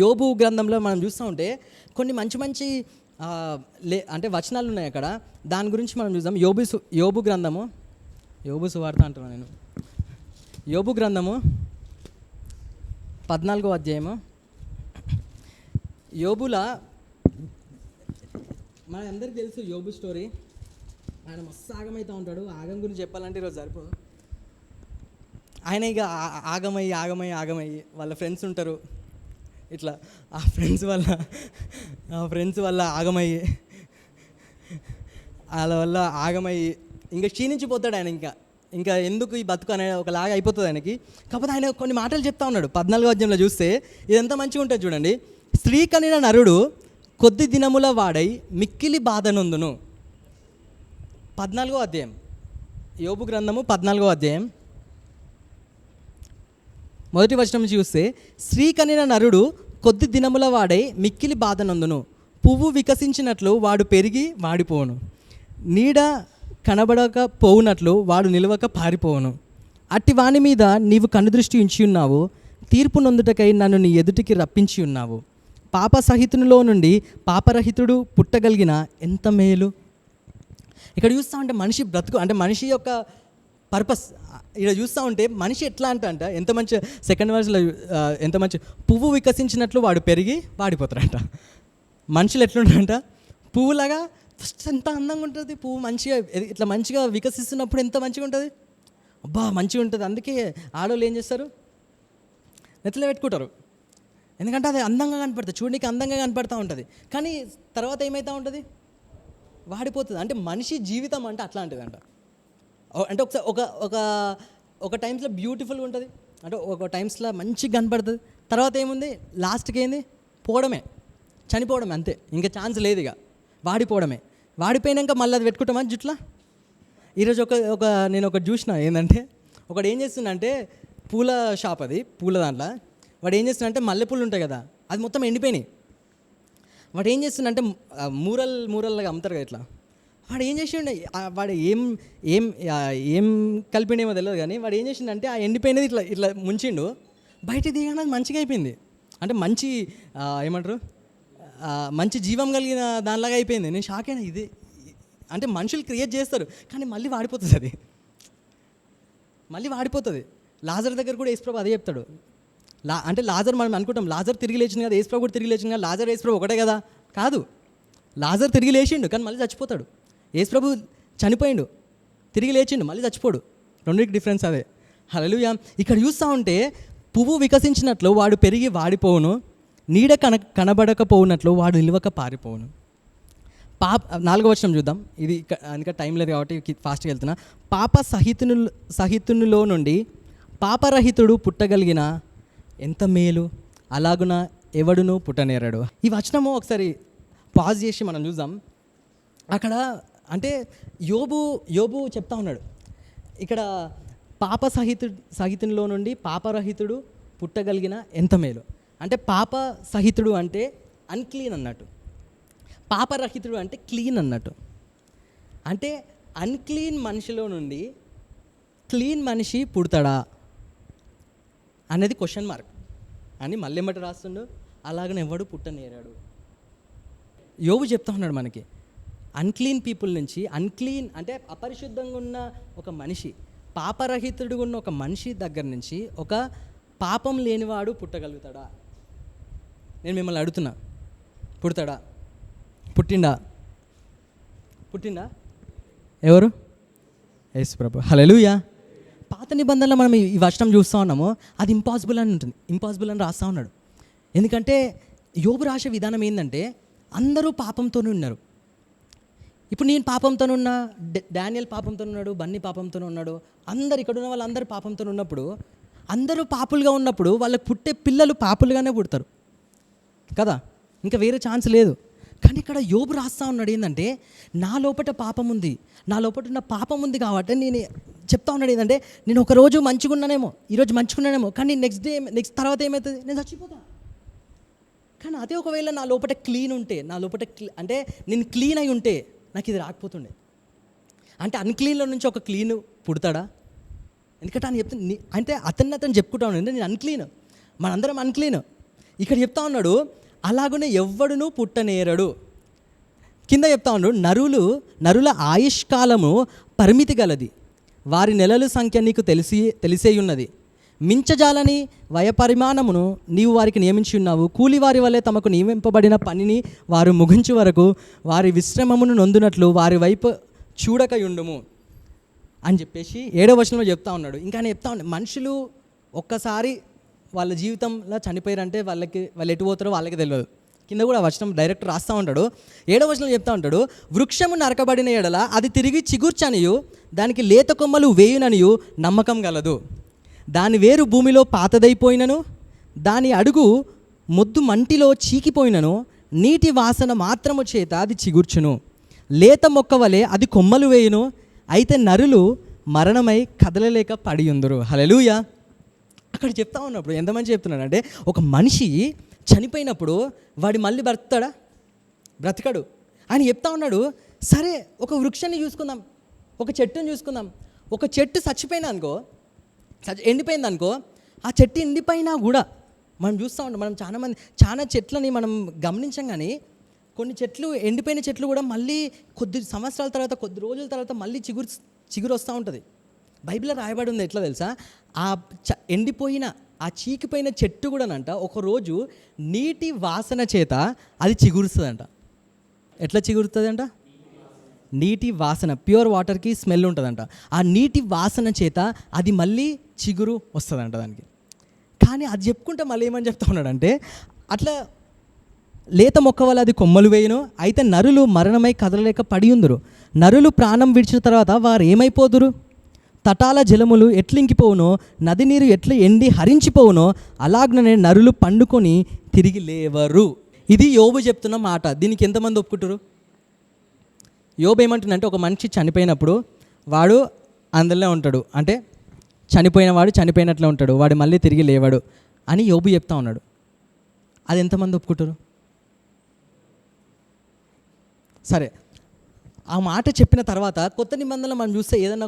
యోబు గ్రంథంలో మనం చూస్తూ ఉంటే కొన్ని మంచి అంటే వచనాలు ఉన్నాయి అక్కడ. దాని గురించి మనం చూద్దాం. యోబు గ్రంథము, యోబు సువార్త అంటున్నాను నేను, యోబు గ్రంథము 14వ అధ్యాయము. యోబులా మన అందరికీ తెలుసు యోబు స్టోరీ. ఆయన మస్తు ఆగమవుతూ ఉంటాడు. ఆగం గురించి చెప్పాలంటే ఈరోజు సరిపోదు. ఆయన ఇక ఆగమయ్యి వాళ్ళ ఫ్రెండ్స్ ఉంటారు ఇట్లా, ఆ ఫ్రెండ్స్ వల్ల ఆగమయ్యి వాళ్ళ వల్ల ఆగమయ్యి ఇంకా క్షీణించిపోతాడు ఆయన. ఇంకా ఎందుకు ఈ బతుకు అనే ఒకలాగా అయిపోతుంది ఆయనకి. కాకపోతే ఆయన కొన్ని మాటలు చెప్తా ఉన్నాడు. 14వ అధ్యాయంలో చూస్తే ఇదంతా మంచిగా ఉంటుంది చూడండి. స్త్రీ కనిన నరుడు కొద్ది దినముల వాడై మిక్కిలి బాధనొందును. 14వ అధ్యాయం, యోబు గ్రంథము 14వ అధ్యాయం మొదటి వచనం చూస్తే, స్త్రీ కనిన నరుడు కొద్ది దినముల వాడై మిక్కిలి బాధనొందును. పువ్వు వికసించినట్లు వాడు పెరిగి వాడిపోవును. నీడ కనబడకపోవునట్లు వాడు నిలవక పారిపోవును. అట్టి వాని మీద నీవు కనుదృష్టి ఉంచి ఉన్నావు. తీర్పు నొందుటకై నన్ను నీ ఎదుటికి రప్పించి ఉన్నావు. పాప సహితునిలో నుండి పాపరహితుడు పుట్టగలిగిన ఎంత మేలు. ఇక్కడ చూస్తూ ఉంటే మనిషి బ్రతుకు అంటే మనిషి యొక్క పర్పస్ ఇక్కడ చూస్తూ ఉంటే మనిషి ఎట్లా అంట ఎంత మంచి సెకండ్ వర్స్లో ఎంత మంచి పువ్వు వికసించినట్లు వాడు పెరిగి వాడిపోతారంట. మనుషులు ఎట్లుంటారంట, పువ్వులాగా ఫస్ట్ ఎంత అందంగా ఉంటుంది. పువ్వు మంచిగా ఇట్లా మంచిగా వికసిస్తున్నప్పుడు ఎంత మంచిగా ఉంటుంది, అబ్బా మంచిగా ఉంటుంది. అందుకే ఆడవాళ్ళు ఏం చేస్తారు, నెత్తలో పెట్టుకుంటారు. ఎందుకంటే అది అందంగా కనపడుతుంది, చూడడానికి అందంగా కనపడుతూ ఉంటుంది. కానీ తర్వాత ఏమవుతూ ఉంటుంది, వాడిపోతుంది. అంటే మనిషి జీవితం అంటే అట్లాంటిదంట. అంటే ఒక టైమ్స్లో బ్యూటిఫుల్గా ఉంటుంది, అంటే ఒక టైమ్స్లో మంచిగా కనపడుతుంది. తర్వాత ఏముంది, లాస్ట్కి ఏంది, పోవడమే, చనిపోవడమే, అంతే. ఇంకా ఛాన్స్ లేదు, ఇక వాడిపోవడమే. వాడిపోయినాక మళ్ళీ అది పెట్టుకుంటామా జుట్లా. ఈరోజు నేను ఒకటి చూసిన, ఏంటంటే ఒకడు ఏం చేస్తుందంటే పూల షాప్, అది పూల దాంట్లో వాడు ఏం చేస్తుందంటే మల్లెపూలు ఉంటాయి కదా, అది మొత్తం ఎండిపోయినాయి. వాడు ఏం చేస్తుందంటే మూరల్లాగా అమ్ముతారు కదా ఇట్లా. వాడు ఏం చేసిండే, వాడు ఏం కలిపిండేమో తెలియదు, కానీ వాడు ఏం చేసిండంటే ఆ ఎండిపోయినది ఇట్లా ముంచిండు, బయట దిగడానికి మంచిగా అయిపోయింది. అంటే మంచి ఏమంటారు, మంచి జీవం కలిగిన దానిలాగా అయిపోయింది. నేను షాక్ అయినా, ఇది అంటే మనుషులు క్రియేట్ చేస్తారు కానీ మళ్ళీ వాడిపోతుంది, అది మళ్ళీ వాడిపోతుంది. లాజర్ దగ్గర కూడా యేసుప్రభు అదే చెప్తాడు. అంటే లాజర్ మనం అనుకుంటాం లాజర్ తిరిగి లేచింది కదా, యేసుప్రభు కూడా తిరిగి లేచింది కదా, లాజర్ యేసుప్రభు ఒకటే కదా. కాదు, లాజర్ తిరిగి లేచిండు కానీ మళ్ళీ చచ్చిపోతాడు. యేసుప్రభు చనిపోయిండు, తిరిగి లేచిండు, మళ్ళీ చచ్చిపోడు. రెండింటికి డిఫరెన్స్ అదే. హల్లెలూయా. ఇక్కడ చూస్తూ ఉంటే పువ్వు వికసించినట్లు వాడు పెరిగి వాడిపోవును, నీడ కనబడకపోవునట్లు వాడు నిలవక పారిపోవును. 4వ వచనం చూద్దాం. ఇది ఇంకా టైం లేదు కాబట్టి ఫాస్ట్గా వెళ్తున్నా. పాప సహితునిలో నుండి పాపరహితుడు పుట్టగలిగిన ఎంత మేలు, అలాగున ఎవడును పుట్టనేరడు. ఈ వచనము ఒకసారి పాజ్ చేసి మనం చూద్దాం. అక్కడ అంటే యోబు చెప్తా ఉన్నాడు ఇక్కడ, పాప సహితునిలో నుండి పాపరహితుడు పుట్టగలిగిన ఎంత మేలు. అంటే పాప సహితుడు అంటే అన్క్లీన్ అన్నట్టు, పాపరహితుడు అంటే క్లీన్ అన్నట్టు. అంటే అన్క్లీన్ మనిషిలో నుండి క్లీన్ మనిషి పుడతాడా అనేది క్వశ్చన్ మార్క్ అని మళ్ళీ ఎమ్మటి రాస్తుండు. అలాగనే ఎవడు పుట్టనేరాడు. యోబు చెప్తా ఉన్నాడు మనకి, అన్క్లీన్ పీపుల్ నుంచి, అన్క్లీన్ అంటే అపరిశుద్ధంగా ఉన్న ఒక మనిషి, పాపరహితుడుగా ఉన్న ఒక మనిషి దగ్గర నుంచి ఒక పాపం లేనివాడు పుట్టగలుగుతాడా? నేను మిమ్మల్ని అడుగుతున్నా, పుడతాడా? పుట్టిండా? ఎవరు? యేసుప్రభు. హల్లెలూయా. పాత నిబంధనలో మనం ఈ వచనం చూస్తూ ఉన్నాము, అది ఇంపాసిబుల్ అని ఉంటుంది, ఇంపాసిబుల్ అని రాస్తూ ఉన్నాడు. ఎందుకంటే యోబు రాసే విధానం ఏంటంటే అందరూ పాపంతోనే ఉన్నారు. ఇప్పుడు నేను పాపంతో ఉన్నా, డానియల్ పాపంతో ఉన్నాడు, బన్నీ పాపంతో ఉన్నాడు, అందరు ఇక్కడ ఉన్న వాళ్ళందరూ పాపంతో ఉన్నప్పుడు, అందరూ పాపులుగా ఉన్నప్పుడు వాళ్ళకి పుట్టే పిల్లలు పాపులుగానే పుడతారు కదా, ఇంకా వేరే ఛాన్స్ లేదు. కానీ ఇక్కడ యోబు రాస్తా ఉన్నాడు ఏంటంటే, నా లోపట పాపం ఉంది, నా లోపట ఉన్న పాపం ఉంది కాబట్టి నేను చెప్తా ఉన్నాడు ఏంటంటే, నేను ఒకరోజు మంచిగా ఉన్నానేమో, ఈరోజు మంచిగా ఉన్నానేమో, కానీ నెక్స్ట్ తర్వాత ఏమవుతుంది, నేను చచ్చిపోతా. కానీ అదే ఒకవేళ నా లోపల క్లీన్ ఉంటే, నా లోపల అంటే నేను క్లీన్ అయి ఉంటే నాకు ఇది రాకపోతుండే. అంటే అన్క్లీన్లో నుంచి ఒక క్లీన్ పుడతాడా? ఎందుకంటే ఆయన చెప్తుంది, అంటే అతను చెప్పుకుంటా ఉన్నాడు, నేను అన్క్లీన్, మనందరం అన్క్లీన్. ఇక్కడ చెప్తా ఉన్నాడు, అలాగనే ఎవ్వడునూ పుట్టనేరడు. కింద చెప్తా ఉన్నాడు, నరుల ఆయుష్కాలము పరిమితి గలది, వారి నెలల సంఖ్య నీకు తెలిసే ఉన్నది. మించజాలని వయపరిమాణమును నీవు వారికి నియమించి ఉన్నావు. కూలివారి వల్లే తమకు నియమింపబడిన పనిని వారు ముగించు వరకు వారి విశ్రమమును నొందునట్లు వారి వైపు చూడకయుండుము అని చెప్పేసి 7వ వచనంలో చెప్తా ఉన్నాడు. ఇంకా ఆయన చెప్తా ఉన్నాడు, మనుషులు ఒక్కసారి వాళ్ళ జీవితంలో చనిపోయారంటే వాళ్ళు ఎటు పోతారో వాళ్ళకి తెలియదు. కింద కూడా వచనం డైరెక్ట్ రాస్తూ ఉంటాడు. 7వ వచనంలో చెప్తా ఉంటాడు, వృక్షము నరకబడిన ఎడల అది తిరిగి చిగుర్చనియు దానికి లేత కొమ్మలు వేయుననియు నమ్మకం గలదు. దాని వేరు భూమిలో పాతదైపోయినను దాని అడుగు మొద్దు మంటిలో చీకిపోయినను నీటి వాసన మాత్రము చేత అది చిగుర్చును. లేత మొక్క వలె అది కొమ్మలు వేయును, అయితే నరులు మరణమై కదలలేక పడియుందురు. హల్లెలూయా. అక్కడ చెప్తా ఉన్నప్పుడు ఎంతమంది చెప్తున్నాడు అంటే, ఒక మనిషి చనిపోయినప్పుడు వాడు మళ్ళీ బ్రతకడు అని చెప్తా ఉన్నాడు. సరే, ఒక వృక్షాన్ని చూసుకుందాం, ఒక చెట్టుని చూసుకుందాం. ఒక చెట్టు చచ్చిపోయినా అనుకో, ఎండిపోయింది అనుకో, ఆ చెట్టు ఎండిపోయినా కూడా మనం చూస్తూ ఉంటాం. మనం చాలా చెట్లని మనం గమనించాం, కానీ కొన్ని చెట్లు, ఎండిపోయిన చెట్లు కూడా మళ్ళీ కొద్ది సంవత్సరాల తర్వాత, కొద్ది రోజుల తర్వాత మళ్ళీ చిగురు వస్తూ ఉంటుంది. బైబిల్లో రాయబడి ఉంది, ఎట్లా తెలుసా, ఆ ఎండిపోయిన, ఆ చీకిపోయిన చెట్టు కూడానంట ఒకరోజు నీటి వాసన చేత అది చిగురుస్తుందంట. ఎట్లా చిగురుతుందంట? నీటి వాసన, ప్యూర్ వాటర్కి స్మెల్ ఉంటుందంట. ఆ నీటి వాసన చేత అది మళ్ళీ చిగురు వస్తుందంట దానికి. కానీ అది చెప్పుకుంటే మళ్ళీ ఏమని చెప్తా ఉన్నాడంటే, అట్లా లేత మొక్క వల్ల అది కొమ్మలు వేయును, అయితే నరులు మరణమై కదలలేక పడియుందురు. నరులు ప్రాణం విడిచిన తర్వాత వారు ఏమైపోదురు? తటాల జలములు ఎట్లింకిపోవునో, నది నీరు ఎట్లా ఎండి హరించిపోవునో అలాగనే నరులు పండుకొని తిరిగి లేవరు. ఇది యోబు చెప్తున్న మాట. దీనికి ఎంతమంది ఒప్పుకుంటారు? యోబు ఏమంటుందంటే, ఒక మనిషి చనిపోయినప్పుడు వాడు అందులో ఉంటాడు, అంటే చనిపోయిన వాడు చనిపోయినట్లే ఉంటాడు, వాడు మళ్ళీ తిరిగి లేవాడు అని యోబు చెప్తా ఉన్నాడు. అది ఎంతమంది ఒప్పుకుంటారు? సరే, ఆ మాట చెప్పిన తర్వాత కొత్త నిబంధనలు మనం చూస్తే ఏదన్నా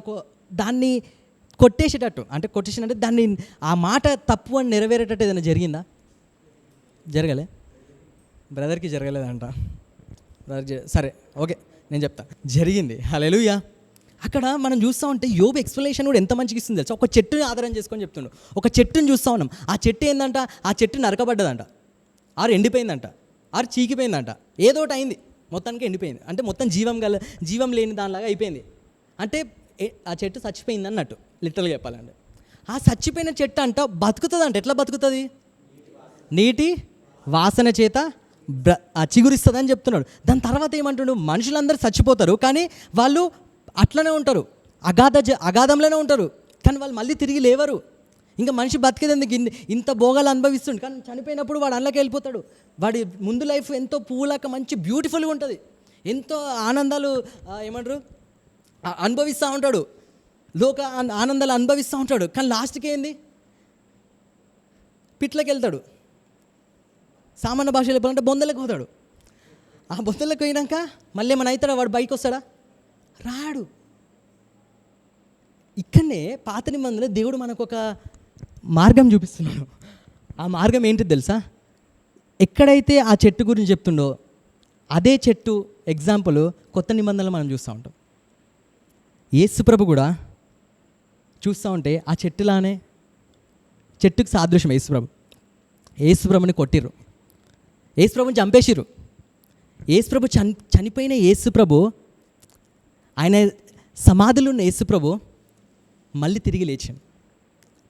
దాన్ని కొట్టేసేటట్టు, అంటే కొట్టేసినట్టు దాన్ని, ఆ మాట తప్పు అని నెరవేరేటట్టు ఏదైనా జరిగిందా? జరగలే. బ్రదర్కి జరగలేదంట. సరే, ఓకే, నేను చెప్తా, జరిగింది. హల్లెలూయా. అక్కడ మనం చూస్తూ ఉంటే యోబు ఎక్స్ప్లెనేషన్ కూడా ఎంత మంచిగా ఇస్తుంది తెలుసా. ఒక చెట్టుని ఆధారం చేసుకొని చెప్తుండు. ఒక చెట్టుని చూస్తూ ఉన్నాం. ఆ చెట్టు ఏందంట, ఆ చెట్టు నరకబడ్డదంట, ఆరు ఎండిపోయిందంట, ఆరు చీకిపోయిందంట, ఏదో ఒకటి అయింది, మొత్తానికి ఎండిపోయింది. అంటే మొత్తం జీవం లేని దానిలాగా అయిపోయింది. అంటే ఆ చెట్టు చచ్చిపోయింది అన్నట్టు, లిటరల్గా చెప్పాలంటే. ఆ చచ్చిపోయిన చెట్టు అంట బతుకుతుంది అంట. ఎట్లా బతుకుతుంది? నీటి వాసన చేత చిగురిస్తుంది అని చెప్తున్నాడు. దాని తర్వాత ఏమంటున్నాడు, మనుషులందరూ చచ్చిపోతారు కానీ వాళ్ళు అట్లనే ఉంటారు, అగాధంలోనే ఉంటారు, కానీ వాళ్ళు మళ్ళీ తిరిగి లేవరు. ఇంకా మనిషి బతికేందుకు ఇంత భోగాలు అనుభవిస్తుండు, కానీ చనిపోయినప్పుడు వాడు అందులోకి వెళ్ళిపోతాడు. వాడి ముందు లైఫ్ ఎంతో పువ్వులాగా మంచి బ్యూటిఫుల్గా ఉంటుంది, ఎంతో ఆనందాలు ఏమంటారు అనుభవిస్తూ ఉంటాడు, లోక ఆనందాలు అనుభవిస్తూ ఉంటాడు. కానీ లాస్ట్కి ఏంది, పిట్లకి వెళ్తాడు. సామాన్య భాషలో చెప్పాలంటే బొందలకు పోతాడు. ఆ బొందలకు పోయినాక మళ్ళీ ఏమైనా అవుతాడా? వాడు బయటకు వస్తాడా? రాడు. ఇక్కడనే పాత నిబంధనలో దేవుడు మనకు ఒక మార్గం చూపిస్తున్నాడు. ఆ మార్గం ఏంటిది తెలుసా? ఎక్కడైతే ఆ చెట్టు గురించి చెప్తుండో అదే చెట్టు ఎగ్జాంపుల్ కొత్త నిబంధనలు మనం చూస్తూ ఉంటాం. యేసుప్రభు కూడా చూస్తూ ఉంటే ఆ చెట్టులానే, చెట్టుకు సాదృశ్యం యేసుప్రభుని కొట్టిర్రు, యేసుప్రభుని చంపేసిర్రు. యేసుప్రభు చనిపోయిన యేసుప్రభు, ఆయన సమాధిలో ఉన్న యేసుప్రభు మళ్ళీ తిరిగి లేచిండు,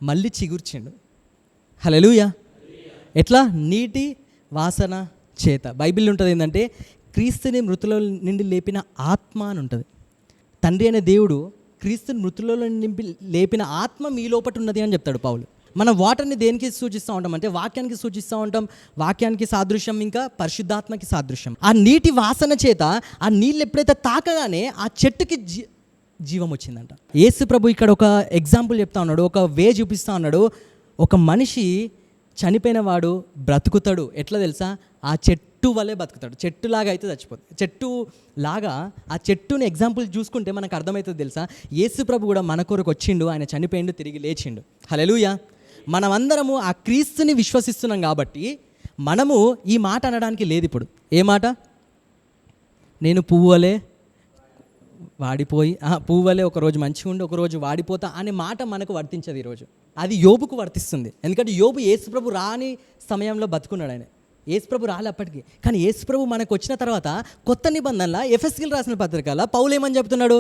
మళ్ళీ చిగుర్చిండు. హల్లెలూయా. ఎట్లా? నీటి వాసన చేత. బైబిల్ ఉంటుంది ఏంటంటే, క్రీస్తుని మృతుల నుండి లేపిన ఆత్మ అని ఉంటుంది. తండ్రి అనే దేవుడు క్రీస్తుని మృతులలో నింపి లేపిన ఆత్మ మీ లోపట ఉన్నది అని చెప్తాడు పౌలు. మనం వాటర్ని దేనికి సూచిస్తూ ఉంటాం అంటే వాక్యానికి సూచిస్తూ ఉంటాం. వాక్యానికి సాదృశ్యం, ఇంకా పరిశుద్ధాత్మకి సాదృశ్యం. ఆ నీటి వాసన చేత ఆ నీళ్ళు ఎప్పుడైతే తాకగానే ఆ చెట్టుకి జీవం వచ్చిందంట. యేసు ప్రభు ఇక్కడ ఒక ఎగ్జాంపుల్ చెప్తా ఉన్నాడు, ఒక వే చూపిస్తూ ఉన్నాడు. ఒక మనిషి చనిపోయిన వాడు బ్రతుకుతాడు. ఎట్లా తెలుసా? ఆ చెట్టు వల్లే బతుకుతాడు. చెట్టులాగా అయితే చచ్చిపోతుంది. చెట్టు లాగా ఆ చెట్టుని ఎగ్జాంపుల్ చూసుకుంటే మనకు అర్థమవుతుంది తెలుసా? యేసు ప్రభు కూడా మన కొరకు వచ్చిండు, ఆయన చనిపోయిండు, తిరిగి లేచిండు. హల్లెలూయా. మనమందరము ఆ క్రీస్తుని విశ్వసిస్తున్నాం కాబట్టి మనము ఈ మాట అనడానికి లేదు. ఇప్పుడు ఏ మాట? నేను పువ్వులే వాడిపోయి, పువ్వులే ఒకరోజు మంచిగా ఉండి ఒకరోజు వాడిపోతా అనే మాట మనకు వర్తించదు ఈరోజు. అది యోబుకు వర్తిస్తుంది. ఎందుకంటే యోబు యేసుప్రభు రాని సమయంలో బతుకున్నాడు. ఆయన యేసుప్రభు రాలే అప్పటికి. కానీ యేసుప్రభు మనకు వచ్చిన తర్వాత కొత్త నిబంధనల ఎఫెసీయులకు రాసిన పత్రికల పౌలు ఏమని చెప్తున్నాడు?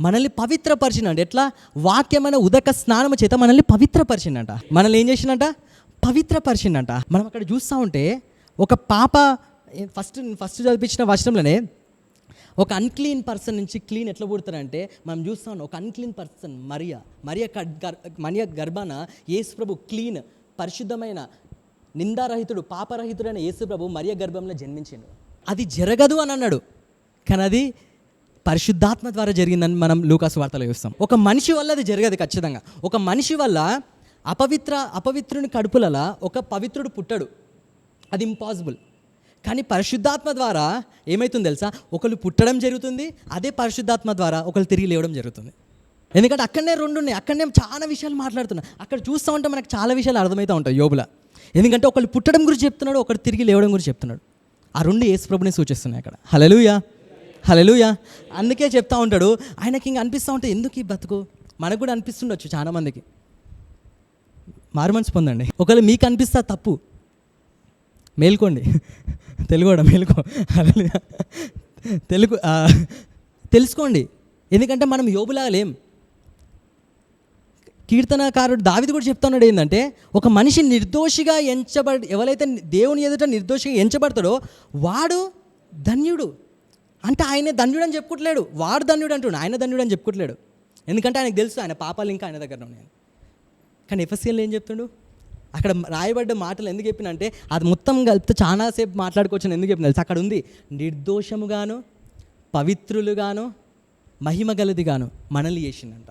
మనల్ని పవిత్రపరిచినంట. ఎట్లా? వాక్యమైన ఉదక స్నానము చేత మనల్ని పవిత్రపరిచిందంట. మనల్ని ఏం చేసిందంట? పవిత్రపరిచిందంట. మనం అక్కడ చూస్తూ ఉంటే ఒక పాప ఫస్ట్ చదివించిన వచనంలోనే ఒక అన్క్లీన్ పర్సన్ నుంచి క్లీన్ ఎట్లా పుడతారంటే మనం చూస్తూ ఉన్నాం. ఒక అన్క్లీన్ పర్సన్ మరియ గర్భాన యేసుప్రభు క్లీన్, పరిశుద్ధమైన, నిందారహితుడు, పాపరహితుడైన యేసుప్రభు మరియ గర్భంలో జన్మించిండు. అది జరగదు అని అన్నాడు, కానీ అది పరిశుద్ధాత్మ ద్వారా జరిగిందని మనం లూకాసు వార్తలో చూస్తాం. ఒక మనిషి వల్ల అది జరగదు ఖచ్చితంగా. ఒక మనిషి వల్ల అపవిత్రుని కడుపులలో ఒక పవిత్రుడు పుట్టడు, అది ఇంపాసిబుల్. కానీ పరిశుద్ధాత్మ ద్వారా ఏమవుతుంది తెలుసా? ఒకళ్ళు పుట్టడం జరుగుతుంది, అదే పరిశుద్ధాత్మ ద్వారా ఒకళ్ళు తిరిగి లేవడం జరుగుతుంది. ఎందుకంటే అక్కడనే రెండు ఉన్నాయి. అక్కడనే చాలా విషయాలు మాట్లాడుతున్నాయి. అక్కడ చూస్తూ ఉంటే మనకు చాలా విషయాలు అర్థమవుతూ ఉంటాయి యోబుల. ఎందుకంటే ఒకళ్ళు పుట్టడం గురించి చెప్తున్నాడు, ఒకళ్ళు తిరిగి లేవడం గురించి చెప్తున్నాడు. ఆ రెండు యేసుప్రభుని సూచిస్తున్నాయి అక్కడ. హల్లెలూయా, హల్లెలూయా. అందుకే చెప్తా ఉంటాడు, ఆయనకి ఇంక అనిపిస్తూ ఉంటే ఎందుకు ఈ బతుకు? మనకు కూడా అనిపిస్తుండొచ్చు చాలామందికి. మారుమనసు పొందండి. ఒకవేళ మీకు అనిపిస్తా తప్పు, మేల్కోండి. తెలుగోడా మేల్కో. తెలుసుకోండి. ఎందుకంటే మనం యోబులాగా లేం. కీర్తనకారుడు దావీదు కూడా చెప్తున్నాడు ఏంటంటే, ఒక మనిషి నిర్దోషిగా ఎవరైతే దేవుని ఎదుట నిర్దోషిగా ఎంచబడతాడో వాడు ధన్యుడు. అంటే ఆయన ధన్యుడు అని చెప్పుకోవట్లేడు, వాడు ధన్యుడు అంటున్నాడు. ఆయన ధన్యుడు అని చెప్పుకోవట్లేడు. ఎందుకంటే ఆయనకు తెలుసు ఆయన పాపాలు ఇంకా ఆయన దగ్గర ఉన్నాయి. కానీ ఎఫెసీయుల్లో ఏం చెప్తుండు? అక్కడ రాయబడ్డ మాటలు ఎందుకు చెప్పినంటే అది మొత్తం కలిపితే చాలాసేపు మాట్లాడుకోవచ్చు. ఎందుకు చెప్పిన తెలుసు? అక్కడ ఉంది, నిర్దోషముగాను పవిత్రులుగాను మహిమ గలదిగాను మనల్ని చేసిందంట.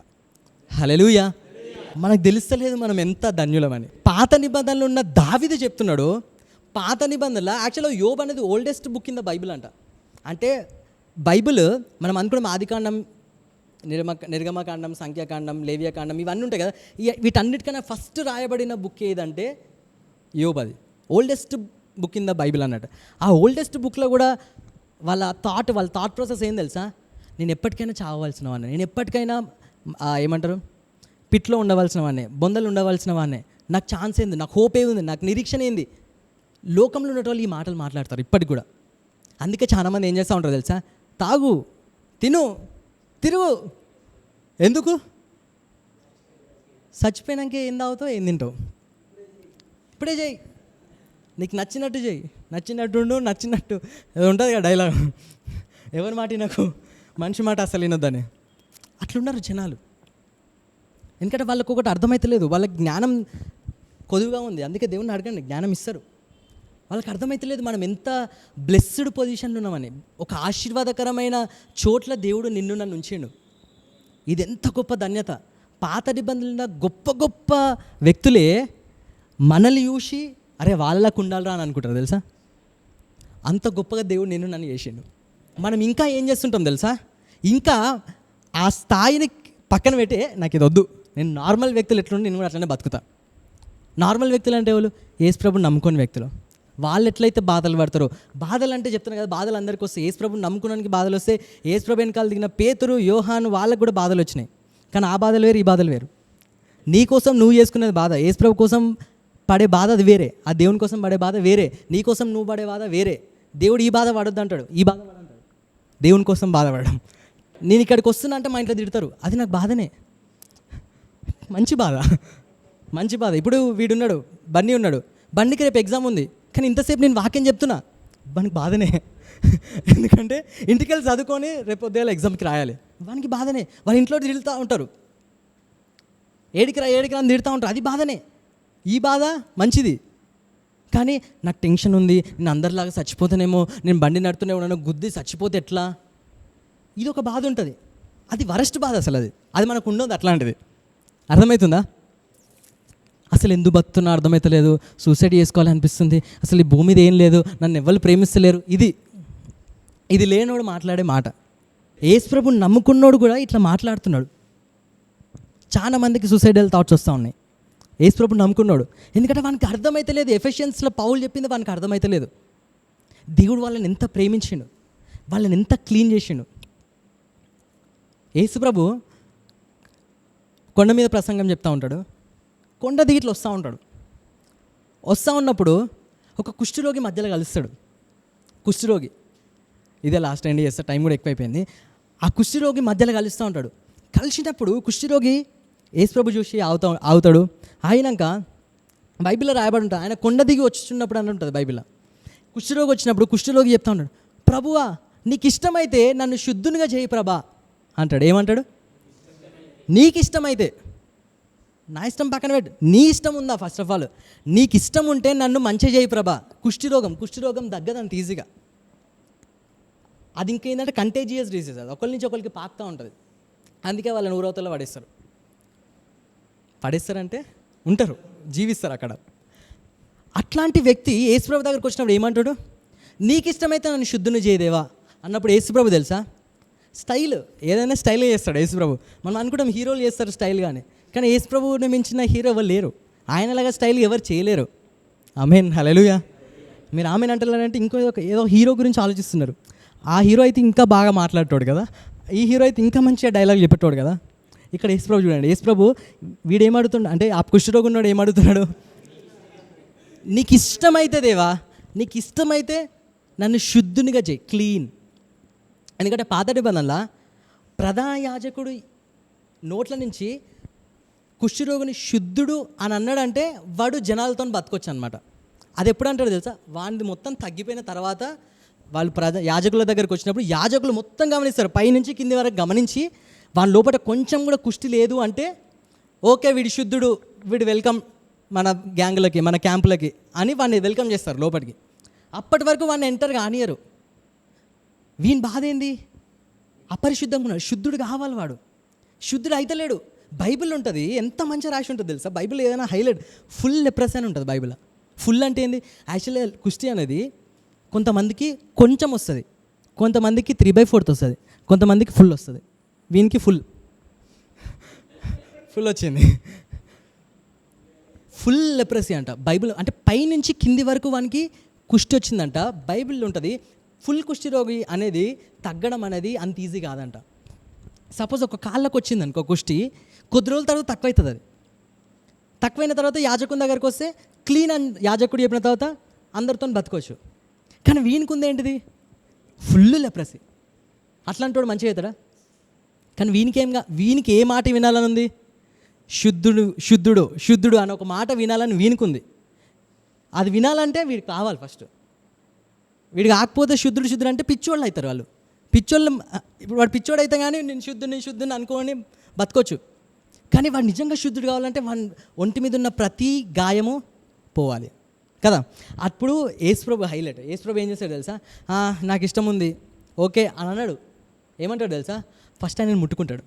హల్లెలూయా. మనకు తెలుస్తలేదు మనం ఎంత ధన్యులమని. పాత నిబంధనలు ఉన్న దావీదు చెప్తున్నాడు. పాత నిబంధనల యాక్చువల్గా యోబు అనేది oldest book in the Bible అంట. అంటే బైబిల్ మనం అనుకున్నాం ఆదికాండం, నిర్గమకాండం, సంఖ్యాకాండం, లేవియాకాండం ఇవన్నీ ఉంటాయి కదా. వీటన్నిటికన్నా ఫస్ట్ రాయబడిన బుక్ ఏదంటే యోబు. అది oldest book in the Bible అన్నట్టు. ఆ ఓల్డెస్ట్ బుక్లో కూడా వాళ్ళ థాట్ ప్రాసెస్ ఏం తెలుసా? నేను ఎప్పటికైనా చావవలసిన వాడిని, నేను ఎప్పటికైనా ఏమంటారు పిట్లో ఉండవలసిన వాడిని, బొందలు ఉండవలసిన వాడిని, నాకు ఛాన్స్ ఏంది, నాకు హోప్ ఏముంది, నాకు నిరీక్షణ ఏంది. లోకంలో ఉన్న వాళ్ళు ఈ మాటలు మాట్లాడతారు ఇప్పటికి కూడా. అందుకే చాలామంది ఏం చేస్తూ ఉంటారు తెలుసా? తాగు, తిను, తిరుగు. ఎందుకు? చచ్చిపోయినాక ఏం తాగుతావు, ఏం తింటావు? ఇప్పుడే చేయి, నీకు నచ్చినట్టు చేయి, నచ్చినట్టు ఉంటుంది కదా డైలాగ్. ఎవరి మాట నాకు మనిషి మాట అసలు వినొద్దని అట్లున్నారు జనాలు. ఎందుకంటే వాళ్ళకు ఒకటి అర్థమవుతలేదు, వాళ్ళకి జ్ఞానం కొద్దుగా ఉంది. అందుకే దేవుణ్ణి అడగండి, జ్ఞానం ఇస్తారు. వాళ్ళకి అర్థమవుతలేదు మనం ఎంత బ్లెస్డ్ పొజిషన్లో ఉన్నామని. ఒక ఆశీర్వాదకరమైన చోట్ల దేవుడు నిన్ను నన్ను ఉంచిండు. ఇది ఎంత గొప్ప ధన్యత. పాత నిబంధనల గొప్ప గొప్ప వ్యక్తులే మనల్ని చూసి అరే వాళ్ళకు ఉండాలరా అని అనుకుంటారు తెలుసా. అంత గొప్పగా దేవుడు నిన్ను నన్ను చేసిండు. మనం ఇంకా ఏం చేస్తుంటాం తెలుసా? ఇంకా ఆ స్థాయిని పక్కన పెట్టే నాకు ఇది వద్దు, నేను నార్మల్ వ్యక్తులు ఎట్లుండి నేను కూడా అట్లనే బతుకుతా. నార్మల్ వ్యక్తులు అంటే వాళ్ళు యేసుప్రభుని నమ్ముకొని వ్యక్తులు. వాళ్ళు ఎట్లయితే బాధలు పడతారో, బాధలు అంటే చెప్తున్నారు కదా, బాధలు అందరికీ వస్తాయి. యేసుప్రభుని నమ్ముకోవడానికి బాధలు వస్తే, యేసుప్రభు వెనకాల దిగిన పేతురు, యోహాను వాళ్ళకు కూడా బాధలు వచ్చినాయి. కానీ ఆ బాధలు వేరు, ఈ బాధలు వేరు. నీ కోసం నువ్వు చేసుకునేది బాధ, యేసుప్రభు కోసం పడే బాధ అది వేరే, ఆ దేవుని కోసం పడే బాధ వేరే, నీ కోసం నువ్వు పడే బాధ వేరే. దేవుడు ఈ బాధ పడొద్దు అంటాడు, ఈ బాధ పడంటాడు. దేవుని కోసం బాధపడడం. నేను ఇక్కడికి వస్తున్నా అంటే మా ఇంట్లో తిడతారు, అది నాకు బాధనే, మంచి బాధ. ఇప్పుడు వీడున్నాడు, బన్నీ ఉన్నాడు, బండికి రేపు ఎగ్జామ్ ఉంది, కానీ ఇంతసేపు నేను వాక్యం చెప్తున్నా, వానికి బాధనే. ఎందుకంటే ఇంటికి వెళ్ళి చదువుకొని రేపు ఉదయాల ఎగ్జామ్కి రాయాలి, వానికి బాధనే. వాళ్ళ ఇంట్లో తిడుతూ ఉంటారు, ఏడికి రా అని తిడుతూ ఉంటారు, అది బాధనే. ఈ బాధ మంచిది, కానీ నాకు టెన్షన్ ఉంది, నేను అందరిలాగా చచ్చిపోతానేమో, నేను బండి నడుతూనే ఉన్నాను, గుద్ది చచ్చిపోతే ఎట్లా, ఇది ఒక బాధ ఉంటుంది. అది వరస్ట్ బాధ అసలు. అది మనకు ఉండదు అట్లాంటిది. అర్థమవుతుందా? అసలు ఎందుకు బతున్నా అర్థమవుతలేదు, సూసైడ్ చేసుకోవాలనిపిస్తుంది, అసలు ఈ భూమి మీద ఏం లేదు, నన్ను ఎవరు ప్రేమిస్తలేరు, ఇది లేనోడు మాట్లాడే మాట. యేసుప్రభుని నమ్ముకున్నోడు కూడా ఇట్లా మాట్లాడుతున్నాడు. చాలా మందికి సూసైడల్ థాట్స్ వస్తూ ఉన్నాయి యేసుప్రభుని నమ్ముకున్నాడు. ఎందుకంటే వానికి అర్థమైతలేదు. ఎఫెషియన్స్లో పౌలు చెప్పింది వానికి అర్థమైతలేదు. దేవుడు వాళ్ళని ఎంత ప్రేమించిండు, వాళ్ళని ఎంత క్లీన్ చేసిండు. యేసుప్రభు కొండ మీద ప్రసంగం చెప్తూ ఉంటాడు. కొండ దిగిట్లు వస్తూ ఉన్నప్పుడు ఒక కుష్ఠరోగి మధ్యలో కలుస్తాడు. కుష్ఠరోగి, ఇదే లాస్ట్ ఎండ్ చేస్తా, టైం కూడా ఎక్కువైపోయింది. ఆ కుష్ఠరోగి మధ్యలో కలుస్తూ ఉంటాడు. కలిసినప్పుడు కుష్ఠరోగి యేసుప్రభు చూసి ఆగుతాడు. అయినాక బైబిల్లో రాయబడి ఉంటుంది, ఆయన కొండ దిగి వచ్చినప్పుడు అని ఉంటుంది బైబిల్లో. కుష్ఠరోగి వచ్చినప్పుడు కుష్ఠరోగి చెప్తా ఉంటాడు, ప్రభువా నీకు ఇష్టమైతే నన్ను శుద్ధునిగా చేయి ప్రభా అంటాడు. ఏమంటాడు? నీకు ఇష్టమైతే. నా ఇష్టం పక్కన పెట్టు, నీ ఇష్టం ఉందా? ఫస్ట్ ఆఫ్ ఆల్ నీకు ఇష్టం ఉంటే నన్ను మంచిగా చేయి ప్రభా. కుష్ఠరోగం తగ్గదంత ఈజీగా. అది ఇంకేంటంటే కంటేజియస్ డిసీజ్, అది ఒకరి నుంచి ఒకరికి పాకుతూ ఉంటుంది. అందుకే వాళ్ళని ఊరవతలో పడేస్తారంటే ఉంటారు, జీవిస్తారు అక్కడ. అట్లాంటి వ్యక్తి యేసుప్రభు దగ్గరికి వచ్చినప్పుడు ఏమంటాడు? నీకు ఇష్టమైతే నన్ను శుద్ధుని చేయదేవా అన్నప్పుడు యేసుప్రభు తెలుసా, ఏదైనా స్టైల్గా చేస్తాడు యేసుప్రభు. మనం అనుకుంటాం హీరోలు చేస్తారు స్టైల్గానే, కానీ యేసుప్రభుని మించిన హీరో ఎవరు లేరు. ఆయనలాగా స్టైల్ ఎవరు చేయలేరు. ఆమేన్, హల్లెలూయా. మీరు ఆమెన్ అంటారంటే ఏదో హీరో గురించి ఆలోచిస్తున్నారు. ఆ హీరో అయితే ఇంకా బాగా మాట్లాడతాడు కదా, ఈ హీరో అయితే ఇంకా మంచిగా డైలాగ్ చెప్పేటోడు కదా. ఇక్కడ యేసుప్రభు చూడండి, యేసుప్రభు వీడేమడుతున్నాడు అంటే, ఆ కుష్ఠరోగి ఉన్నాడు ఏమడుతున్నాడు? నీకు ఇష్టమైతే దేవా, నీకు ఇష్టమైతే నన్ను శుద్ధునిగా చేయి, క్లీన్. ఎందుకంటే పాత నిబంధనలో ప్రధాన యాజకుడు నోట్ల నుంచి కుష్ఠరోగిని శుద్ధుడు అని అన్నాడంటే వాడు జనాలతో బతకొచ్చు అనమాట. అది ఎప్పుడు అంటాడు తెలుసా? వాడిది మొత్తం తగ్గిపోయిన తర్వాత వాళ్ళు యాజకుల దగ్గరికి వచ్చినప్పుడు యాజకులు మొత్తం గమనిస్తారు, పైనుంచి కింది వరకు గమనించి వాని లోపల కొంచెం కూడా కుష్టి లేదు అంటే ఓకే వీడి శుద్ధుడు, వీడు వెల్కమ్ మన గ్యాంగ్లకి, మన క్యాంపులకి అని వాడిని వెల్కమ్ చేస్తారు లోపలికి. అప్పటి వరకు వాడిని ఎంటర్ కానియరు. వీని బాధ ఏంది? అపరిశుద్ధంగా ఉన్నాడు, శుద్ధుడు కావాలి వాడు. శుద్ధుడు అయితలేడు. బైబిల్ ఉంటుంది, ఎంత మంచిగా రాసి ఉంటుంది తెలుసా? బైబిల్ ఏదైనా హైలైట్ ఫుల్ లెప్రసీ అని ఉంటుంది బైబిల్. ఫుల్ అంటే ఏంది? యాక్చువల్లీ కుష్టి అనేది కొంతమందికి కొంచెం వస్తుంది, కొంతమందికి 3/4 వస్తుంది, కొంతమందికి ఫుల్ వస్తుంది. వీనికి ఫుల్ వచ్చింది. ఫుల్ లెప్రసీ అంట బైబిల్. అంటే పైనుంచి కింది వరకు వానికి కుష్టి వచ్చిందంట. బైబిల్ ఉంటుంది ఫుల్ కుష్టి రోగి అనేది తగ్గడం అనేది అంత ఈజీ కాదంట. సపోజ్ ఒక కాళ్ళకు వచ్చింది అనుకో కుష్టి, కొద్ది రోజుల తర్వాత తక్కువవుతుంది. అది తక్కువైన తర్వాత యాజకుని దగ్గరికి వస్తే క్లీన్ అని యాజకుడు చెప్పిన తర్వాత అందరితో బతకొచ్చు. కానీ వీనికి ఉంది ఏంటిది? Full leprosy. అట్లాంటి మంచిగా అవుతాడా? కానీ వీనికి ఏ మాట వినాలని ఉంది? శుద్ధుడు అని ఒక మాట వినాలని వీనికి. అది వినాలంటే వీడికి కావాలి ఫస్ట్. వీడికి కాకపోతే శుద్ధుడు అంటే పిచ్చోళ్ళు అవుతారు వాళ్ళు. ఇప్పుడు వాడు పిచ్చోడు అయితే కానీ నేను శుద్ధుని అనుకోని బతకొచ్చు. కానీ వాడు నిజంగా శుద్ధుడు కావాలంటే వాడి ఒంటి మీద ఉన్న ప్రతి గాయము పోవాలి కదా. అప్పుడు యేసుప్రభు హైలైట్. యేసుప్రభు ఏం చేస్తాడు తెలుసా? నాకు ఇష్టం ఉంది ఓకే అని అన్నాడు. ఏమంటాడు తెలుసా? ఫస్ట్ ఆయన ముట్టుకుంటాడు.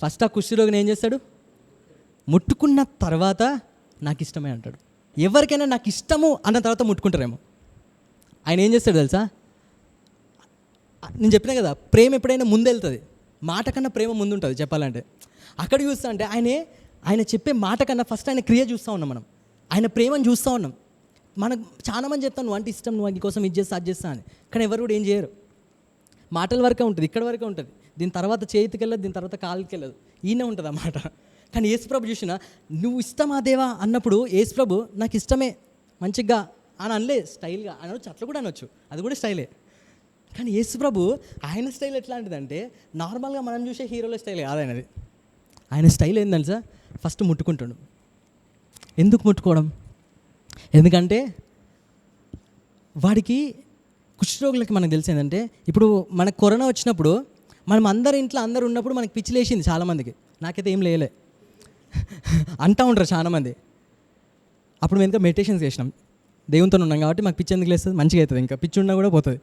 ఫస్ట్ ఆ కుష్ఠరోగిని ఏం చేస్తాడు? ముట్టుకున్న తర్వాత నాకు ఇష్టమే అంటాడు. ఎవరికైనా నాకు ఇష్టము అన్న తర్వాత ముట్టుకుంటారేమో. ఆయన ఏం చేస్తాడు తెలుసా? నేను చెప్పినా కదా, ప్రేమ ఎప్పుడైనా ముందు వెళ్తుంది, మాట కన్నా ప్రేమ ముందు ఉంటుంది చెప్పాలంటే. అక్కడ చూస్తా అంటే ఆయన చెప్పే మాట కన్నా ఫస్ట్ ఆయన క్రియ చూస్తూ ఉన్నాం మనం, ఆయన ప్రేమను చూస్తూ ఉన్నాం. మనకు చాలా మంది చెప్తాను నువ్వు అంటే ఇష్టం, నువ్వు వాటి కోసం ఇది చేస్తా అది చేస్తా అని. కానీ ఎవరు కూడా ఏం చేయరు. మాటల వరకే ఉంటుంది, ఇక్కడ వరకే ఉంటుంది. దీని తర్వాత చేతికి వెళ్ళదు, దీని తర్వాత కాలుకి వెళ్ళదు, ఈయనే ఉంటుంది అన్నమాట. కానీ యేసుప్రభు చూసిన నువ్వు ఇష్టమా దేవా అన్నప్పుడు యేసుప్రభు నాకు ఇష్టమే మంచిగా అని అనలే, స్టైల్గా అనొచ్చు, అట్లా కూడా అనొచ్చు, అది కూడా స్టైలే. కానీ యేసుప్రభు ఆయన స్టైల్ ఎట్లాంటిదంటే నార్మల్గా మనం చూసే హీరోల స్టైల్ కాదైనది. ఆయన స్టైల్ ఏంటంటే సార్, ఫస్ట్ ముట్టుకుంటాడు. ఎందుకు ముట్టుకోవడం? ఎందుకంటే వాడికి కుష్ఠరోగులకి మనకు తెలిసిందంటే, ఇప్పుడు మనకు కరోనా వచ్చినప్పుడు మనం ఇంట్లో అందరు ఉన్నప్పుడు మనకి పిచ్చి లేచింది చాలామందికి. నాకైతే ఏం లేలే. అంటూ ఉంటారు చాలామంది. అప్పుడు మేము ఇంకా మెడిటేషన్స్ చేసినాం, దేవునితో ఉన్నాం కాబట్టి మాకు పిచ్చి ఎందుకు లేస్తుంది, మంచిగా అవుతుంది, ఇంకా పిచ్చి ఉన్నా కూడా పోతుంది.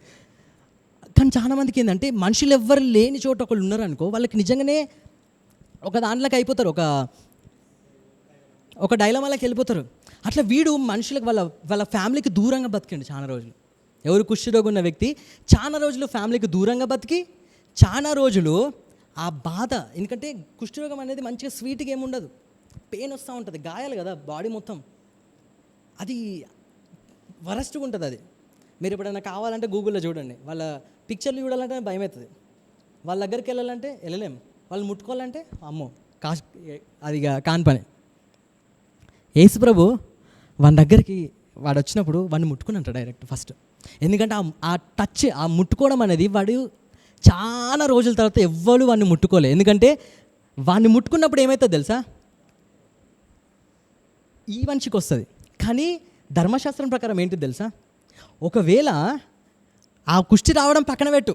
కానీ చాలామందికి ఏంటంటే మనుషులు ఎవ్వరు లేని చోట ఒకళ్ళు ఉన్నారనుకో, వాళ్ళకి నిజంగానే ఒక దాంట్లోకి అయిపోతారు, ఒక డైలమాలోకి వెళ్ళిపోతారు. అట్లా వీడు మనుషులకు వాళ్ళ ఫ్యామిలీకి దూరంగా బతికండి చాలా రోజులు. ఎవరు కుష్ఠరోగం ఉన్న వ్యక్తి చాలా రోజులు ఫ్యామిలీకి దూరంగా బతికి చాలా రోజులు ఆ బాధ, ఎందుకంటే కుష్ఠరోగం అనేది మంచిగా స్వీట్గా ఏముండదు, పెయిన్ వస్తూ ఉంటుంది, గాయాలు కదా బాడీ మొత్తం, అది వరస్ట్గా ఉంటుంది. అది మీరు ఎప్పుడైనా కావాలంటే గూగుల్లో చూడండి, వాళ్ళ పిక్చర్లు చూడాలంటే భయం అవుతుంది, వాళ్ళ దగ్గరికి వెళ్ళాలంటే వెళ్ళలేం, వాళ్ళు ముట్టుకోవాలంటే అమ్మో అది కాని పని. యేసుప్రభు వాని దగ్గరికి వాడు వచ్చినప్పుడు వాడిని ముట్టుకుని డైరెక్ట్ ఫస్ట్, ఎందుకంటే ఆ టచ్, ఆ ముట్టుకోవడం అనేది వాడు చాలా రోజుల తర్వాత ఎవ్వరు వాడిని ముట్టుకోలే. ఎందుకంటే వాడిని ముట్టుకున్నప్పుడు ఏమవుతుంది తెలుసా, ఈ మనిషికి వస్తుంది. కానీ ధర్మశాస్త్రం ప్రకారం ఏంటి తెలుసా, ఒకవేళ ఆ కుష్టి రావడం పక్కన పెట్టు,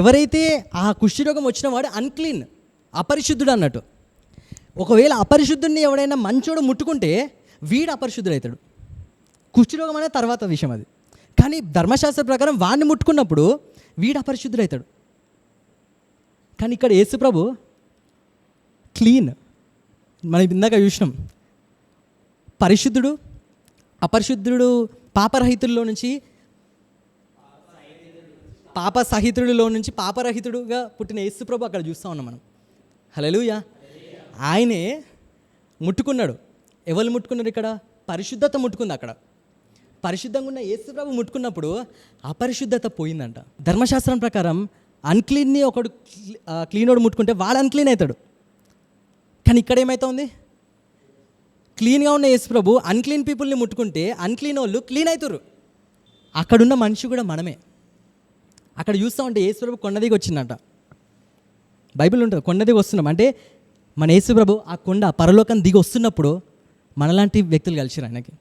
ఎవరైతే ఆ కుష్ఠిరోగం వచ్చిన వాడు అన్క్లీన్, అపరిశుద్ధుడు అన్నట్టు. ఒకవేళ అపరిశుద్ధుడిని ఎవడైనా మంచోడు ముట్టుకుంటే వీడు అపరిశుద్ధుడు అవుతాడు. కుష్ఠిరోగం అనేది తర్వాత విషయం అది. కానీ ధర్మశాస్త్ర ప్రకారం వాడిని ముట్టుకున్నప్పుడు వీడు అపరిశుద్ధుడు అవుతాడు. కానీ ఇక్కడ యేసుప్రభు క్లీన్, మనం ఇందాక చూసినాం, పరిశుద్ధుడు అపరిశుద్ధుడు పాపరహితుల్లో నుంచి పాపసహితుడిలో నుంచి పాపరహితుడుగా పుట్టిన యేసుప్రభు అక్కడ చూస్తూ ఉన్నాం మనం. హల్లెలూయా. ఆయనే ముట్టుకున్నాడు. ఎవరు ముట్టుకున్నారు ఇక్కడ? పరిశుద్ధత ముట్టుకుంది. అక్కడ పరిశుద్ధంగా ఉన్న యేసుప్రభు ముట్టుకున్నప్పుడు అపరిశుద్ధత పోయిందంట. ధర్మశాస్త్రం ప్రకారం అన్క్లీన్ని ఒకడు క్లీనోడు ముట్టుకుంటే వాడు అన్క్లీన్ అవుతాడు. కానీ ఇక్కడ ఏమవుతుంది, క్లీన్గా ఉన్న యేసుప్రభు అన్క్లీన్ పీపుల్ని ముట్టుకుంటే అన్క్లీన్ వాళ్ళు క్లీన్ అవుతారు. అక్కడున్న మనిషి కూడా మనమే. అక్కడ చూస్తూ ఉంటే యేసుప్రభు కొండ దిగి వచ్చిందంట, బైబిల్ ఉంటుంది. కొండ దిగి వస్తున్నాం అంటే మన యేసుప్రభు ఆ కొండ పరలోకం దిగి వస్తున్నప్పుడు మనలాంటి వ్యక్తులు కలిసిరు ఆయనకి,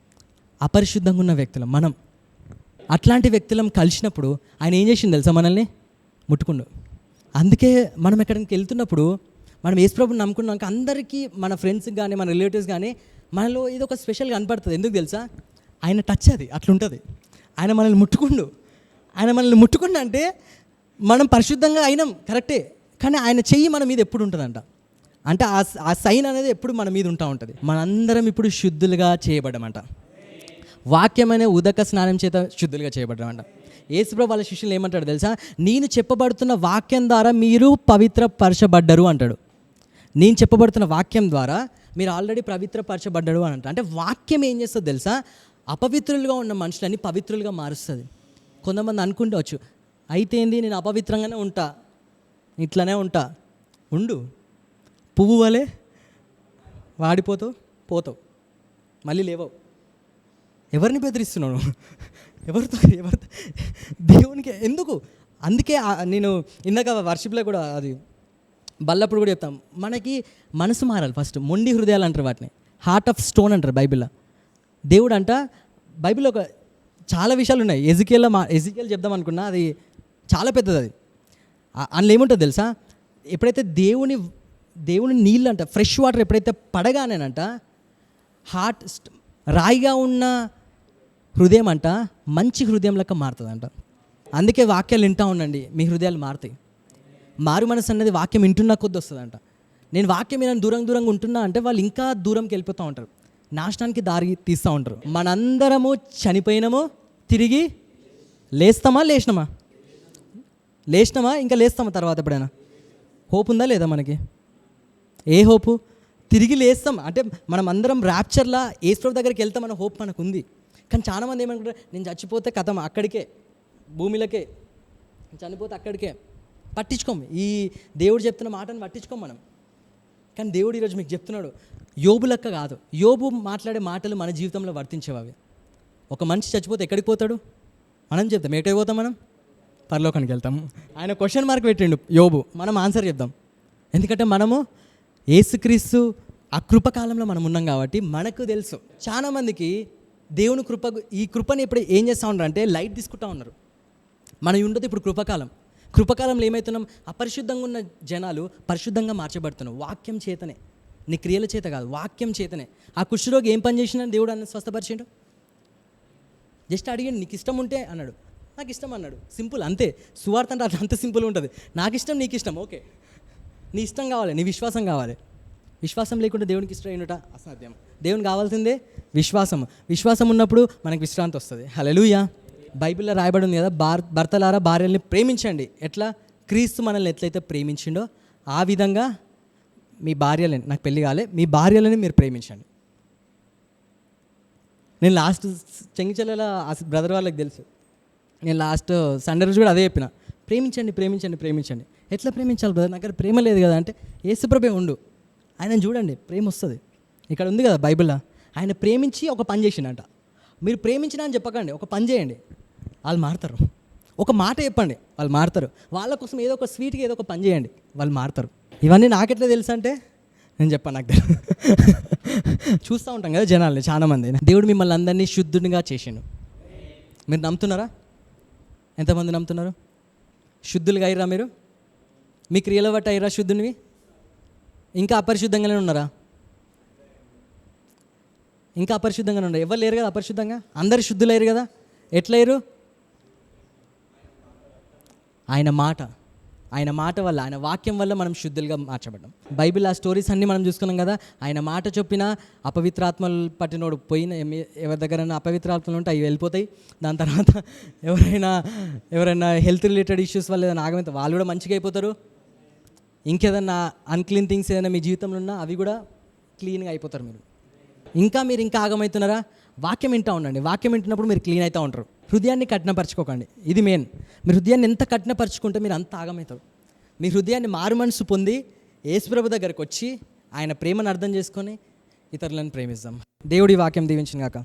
అపరిశుద్ధంగా ఉన్న వ్యక్తులం మనం. అట్లాంటి వ్యక్తులం కలిసినప్పుడు ఆయన ఏం చేసింది తెలుసా, మనల్ని ముట్టుకుండు. అందుకే మనం ఎక్కడికి వెళ్తున్నప్పుడు మనం యేసుప్రభుని నమ్ముకున్నాక అందరికీ, మన ఫ్రెండ్స్కి కానీ మన రిలేటివ్స్ కానీ మనలో ఇది ఒక స్పెషల్గా కనపడుతుంది. ఎందుకు తెలుసా, ఆయన టచ్ అది అట్లుంటుంది. ఆయన మనల్ని ముట్టుకుండు. ఆయన మనల్ని ముట్టుకుండు అంటే మనం పరిశుద్ధంగా అయినాం కరెక్టే, కానీ ఆయన చెయ్యి మన మీద ఎప్పుడు ఉంటుందంట. అంటే ఆ సైన్ అనేది ఎప్పుడు మన మీద ఉంటా ఉంటుంది. మనందరం ఇప్పుడు శుద్ధులుగా చేయబడ్డామంట. వాక్యమనే ఉదక స్నానం చేత శుద్ధులుగా చేయబడ్డామంట. యేసుప్రభు వాళ్ళ శిష్యులు ఏమంటాడు తెలుసా, నేను చెప్పబడుతున్న వాక్యం ద్వారా మీరు పవిత్రపరచబడ్డరు అంటాడు. నేను చెప్పబడుతున్న వాక్యం ద్వారా మీరు ఆల్రెడీ పవిత్రపరచబడ్డరు అని అంట. అంటే వాక్యం ఏం చేస్తుంది తెలుసా, అపవిత్రులుగా ఉన్న మనుషులని పవిత్రులుగా మారుస్తుంది. కొంతమంది అనుకుంటవచ్చు, అయితే ఏంది నేను అపవిత్రంగానే ఉంటా, ఇట్లనే ఉంటా. ఉండు, పువ్వు వలె వాడిపోతావు, పోతావు, మళ్ళీ లేవవు. ఎవరిని బెదిరిస్తున్నావు? ఎవరితో దేవునికి ఎందుకు? అందుకే నేను ఇందాక వర్షిప్లో కూడా అది బల్లప్పుడు కూడా చెప్తాం, మనకి మనసు మారాలి ఫస్ట్. మొండి హృదయాలు అంటారు వాటిని, హార్ట్ ఆఫ్ స్టోన్ అంటారు బైబిల్లో. దేవుడు అంట బైబిల్లో ఒక చాలా విషయాలు ఉన్నాయి. ఎజికేల్ చెప్దాం అనుకున్నా, అది చాలా పెద్దది. అది అందులో ఏముంటుంది తెలుసా, ఎప్పుడైతే దేవుని నీళ్ళు అంట ఫ్రెష్ వాటర్ ఎప్పుడైతే పడగానేనంట హార్ట్ రాయిగా ఉన్న హృదయం అంట మంచి హృదయం లెక్క మారుతుందంట. అందుకే వాక్యాలు వింటూ ఉండండి, మీ హృదయాలు మారుతాయి. మారు మనసు అన్నది వాక్యం వింటున్న కొద్ది వస్తుందంట. నేను వాక్యం మీద దూరంగా ఉంటున్నా అంటే వాళ్ళు ఇంకా దూరంకి వెళ్ళిపోతూ ఉంటారు, నాశనానికి దారి తీస్తూ ఉంటారు. మనందరము చనిపోయినాము, తిరిగి లేచినామా ఇంకా లేస్తామా తర్వాత ఎప్పుడైనా? హోప్ ఉందా లేదా మనకి? ఏ హోపు? తిరిగి లేస్తాం అంటే మనం అందరం ర్యాప్చర్లా యేసుప్రభు దగ్గరికి వెళ్తామన్న హోప్ మనకు ఉంది. కానీ చాలామంది ఏమనుకుంటారు, నేను చచ్చిపోతే కథం అక్కడికే, భూమిలోకే, చనిపోతే అక్కడికే. పట్టించుకోం, ఈ దేవుడు చెప్తున్న మాటను పట్టించుకోం మనం. కానీ దేవుడు ఈరోజు మీకు చెప్తున్నాడు, యోబు లెక్క కాదు. యోబు మాట్లాడే మాటలు మన జీవితంలో వర్తించేవి. అవి ఒక మనిషి చచ్చిపోతే ఎక్కడికి పోతాడు? మనం చెప్తాం ఎక్కడికి పోతాం, మనం పరలోకానికి వెళ్తాము. ఆయన క్వశ్చన్ మార్క్ పెట్టిండు యోబు, మనం ఆన్సర్ చెప్దాం. ఎందుకంటే మనము యేసుక్రీస్తు ఆ కృపకాలంలో మనం ఉన్నాం కాబట్టి మనకు తెలుసు. చాలామందికి దేవుని ఈ కృపని ఇప్పుడు ఏం చేస్తూ ఉన్నారు అంటే లైట్ తీసుకుంటూ ఉన్నారు. మనం ఉండదు ఇప్పుడు కృపకాలంలో ఏమవుతున్నాం, అపరిశుద్ధంగా ఉన్న జనాలు పరిశుద్ధంగా మార్చబడుతున్నాం వాక్యం చేతనే. నీ క్రియల చేత కాదు, వాక్యం చేతనే. ఆ కుష్ఠరోగి ఏం పని చేసినా దేవుడు అన్న స్వస్థపరిచిండు. జస్ట్ అడిగాడు, నీకు ఇష్టం ఉంటే అన్నాడు, నాకు ఇష్టం అన్నాడు. సింపుల్, అంతే. సువార్త అంటే అట్లా అంత సింపుల్ ఉంటుంది. నాకు ఇష్టం, నీకు ఇష్టం, ఓకే. నీ ఇష్టం కావాలి, నీ విశ్వాసం కావాలి. విశ్వాసం లేకుండా దేవునికి ఇష్టం అయినట అసాధ్యం. దేవునికి కావాల్సిందే విశ్వాసం. విశ్వాసం ఉన్నప్పుడు మనకు విశ్రాంతి వస్తుంది. హల్లెలూయా. బైబిల్లో రాయబడి ఉంది కదా, భర్తలారా భార్యల్ని ప్రేమించండి. ఎట్లా? క్రీస్తు మనల్ని ఎట్లయితే ప్రేమించిండో ఆ విధంగా మీ భార్యలని, నాకు పెళ్ళి కాలే, మీ భార్యలని మీరు ప్రేమించండి. నేను లాస్ట్ చెంగిచెల్లెల బ్రదర్ వాళ్ళకి తెలుసు, నేను లాస్ట్ సండే రోజు కూడా అదే చెప్పిన, ప్రేమించండి ప్రేమించండి ప్రేమించండి. ఎట్లా ప్రేమించాలి బ్రదర్? నాకు దగ్గర ప్రేమ లేదు కదా అంటే, యేసుప్రభువే ఉండు, ఆయన చూడండి ప్రేమ వస్తుంది. ఇక్కడ ఉంది కదా బైబిల్లో, ఆయన ప్రేమించి ఒక పని చేసిండంట. మీరు ప్రేమించినా అని చెప్పకండి, ఒక పని చేయండి, వాళ్ళు మారుతారు. ఒక మాట చెప్పండి, వాళ్ళు మారుతారు. వాళ్ళ కోసం ఏదో ఒక స్వీట్గా ఏదో ఒక పని చేయండి, వాళ్ళు మారుతారు. ఇవన్నీ నాకెట్లా తెలుసు అంటే నేను చెప్పాను, నాకు తెలుసు. చూస్తూ ఉంటాం కదా జనాల్ని, చాలామంది. దేవుడు మిమ్మల్ని అందరినీ శుద్ధునిగా చేసిండు. మీరు నమ్ముతున్నారా? ఎంతమంది నమ్ముతున్నారు? శుద్ధులుగా అయ్యారా మీరు? మీ క్రియల బట్టి అయ్యారా శుద్ధునివి? ఇంకా అపరిశుద్ధంగానే ఉన్నారా? ఇంకా అపరిశుద్ధంగానే ఉన్నారు. ఎవరు లేరు కదా అపరిశుద్ధంగా, అందరు శుద్ధులయ్యారు కదా. ఎట్లయ్యారు? ఆయన మాట వల్ల, ఆయన వాక్యం వల్ల మనం శుద్ధులుగా మార్చబడ్డాం. బైబిల్ ఆ స్టోరీస్ అన్నీ మనం చూసుకున్నాం కదా. ఆయన మాట చొప్పిన అపవిత్రాత్మలు పట్టినోడు పోయిన, ఎవరి దగ్గరైనా అపవిత్రాత్మలు ఉంటే అవి వెళ్ళిపోతాయి. దాని తర్వాత ఎవరైనా హెల్త్ రిలేటెడ్ ఇష్యూస్ వల్ల ఏదైనా ఆగమైతే వాళ్ళు కూడా మంచిగా అయిపోతారు. ఇంకేదన్నా అన్క్లీన్ థింగ్స్ ఏదైనా మీ జీవితంలో ఉన్నా అవి కూడా క్లీన్గా అయిపోతారు. మీరు ఇంకా ఆగమవుతున్నారా? వాక్యం వింటూ ఉండండి. వాక్యం వింటున్నప్పుడు మీరు క్లీన్ అవుతూ ఉంటారు. హృదయాన్ని కఠినపరచుకోకండి, ఇది మెయిన్. మీరు హృదయాన్ని ఎంత కఠినపరచుకుంటే మీరు అంత ఆగమవుతారు. మీ హృదయాన్ని మారు మనసు పొంది యేసుప్రభు దగ్గరికి వచ్చి ఆయన ప్రేమను అర్థం చేసుకొని ఇతరులను ప్రేమిద్దాం. దేవుడి వాక్యం దీవించును గాక.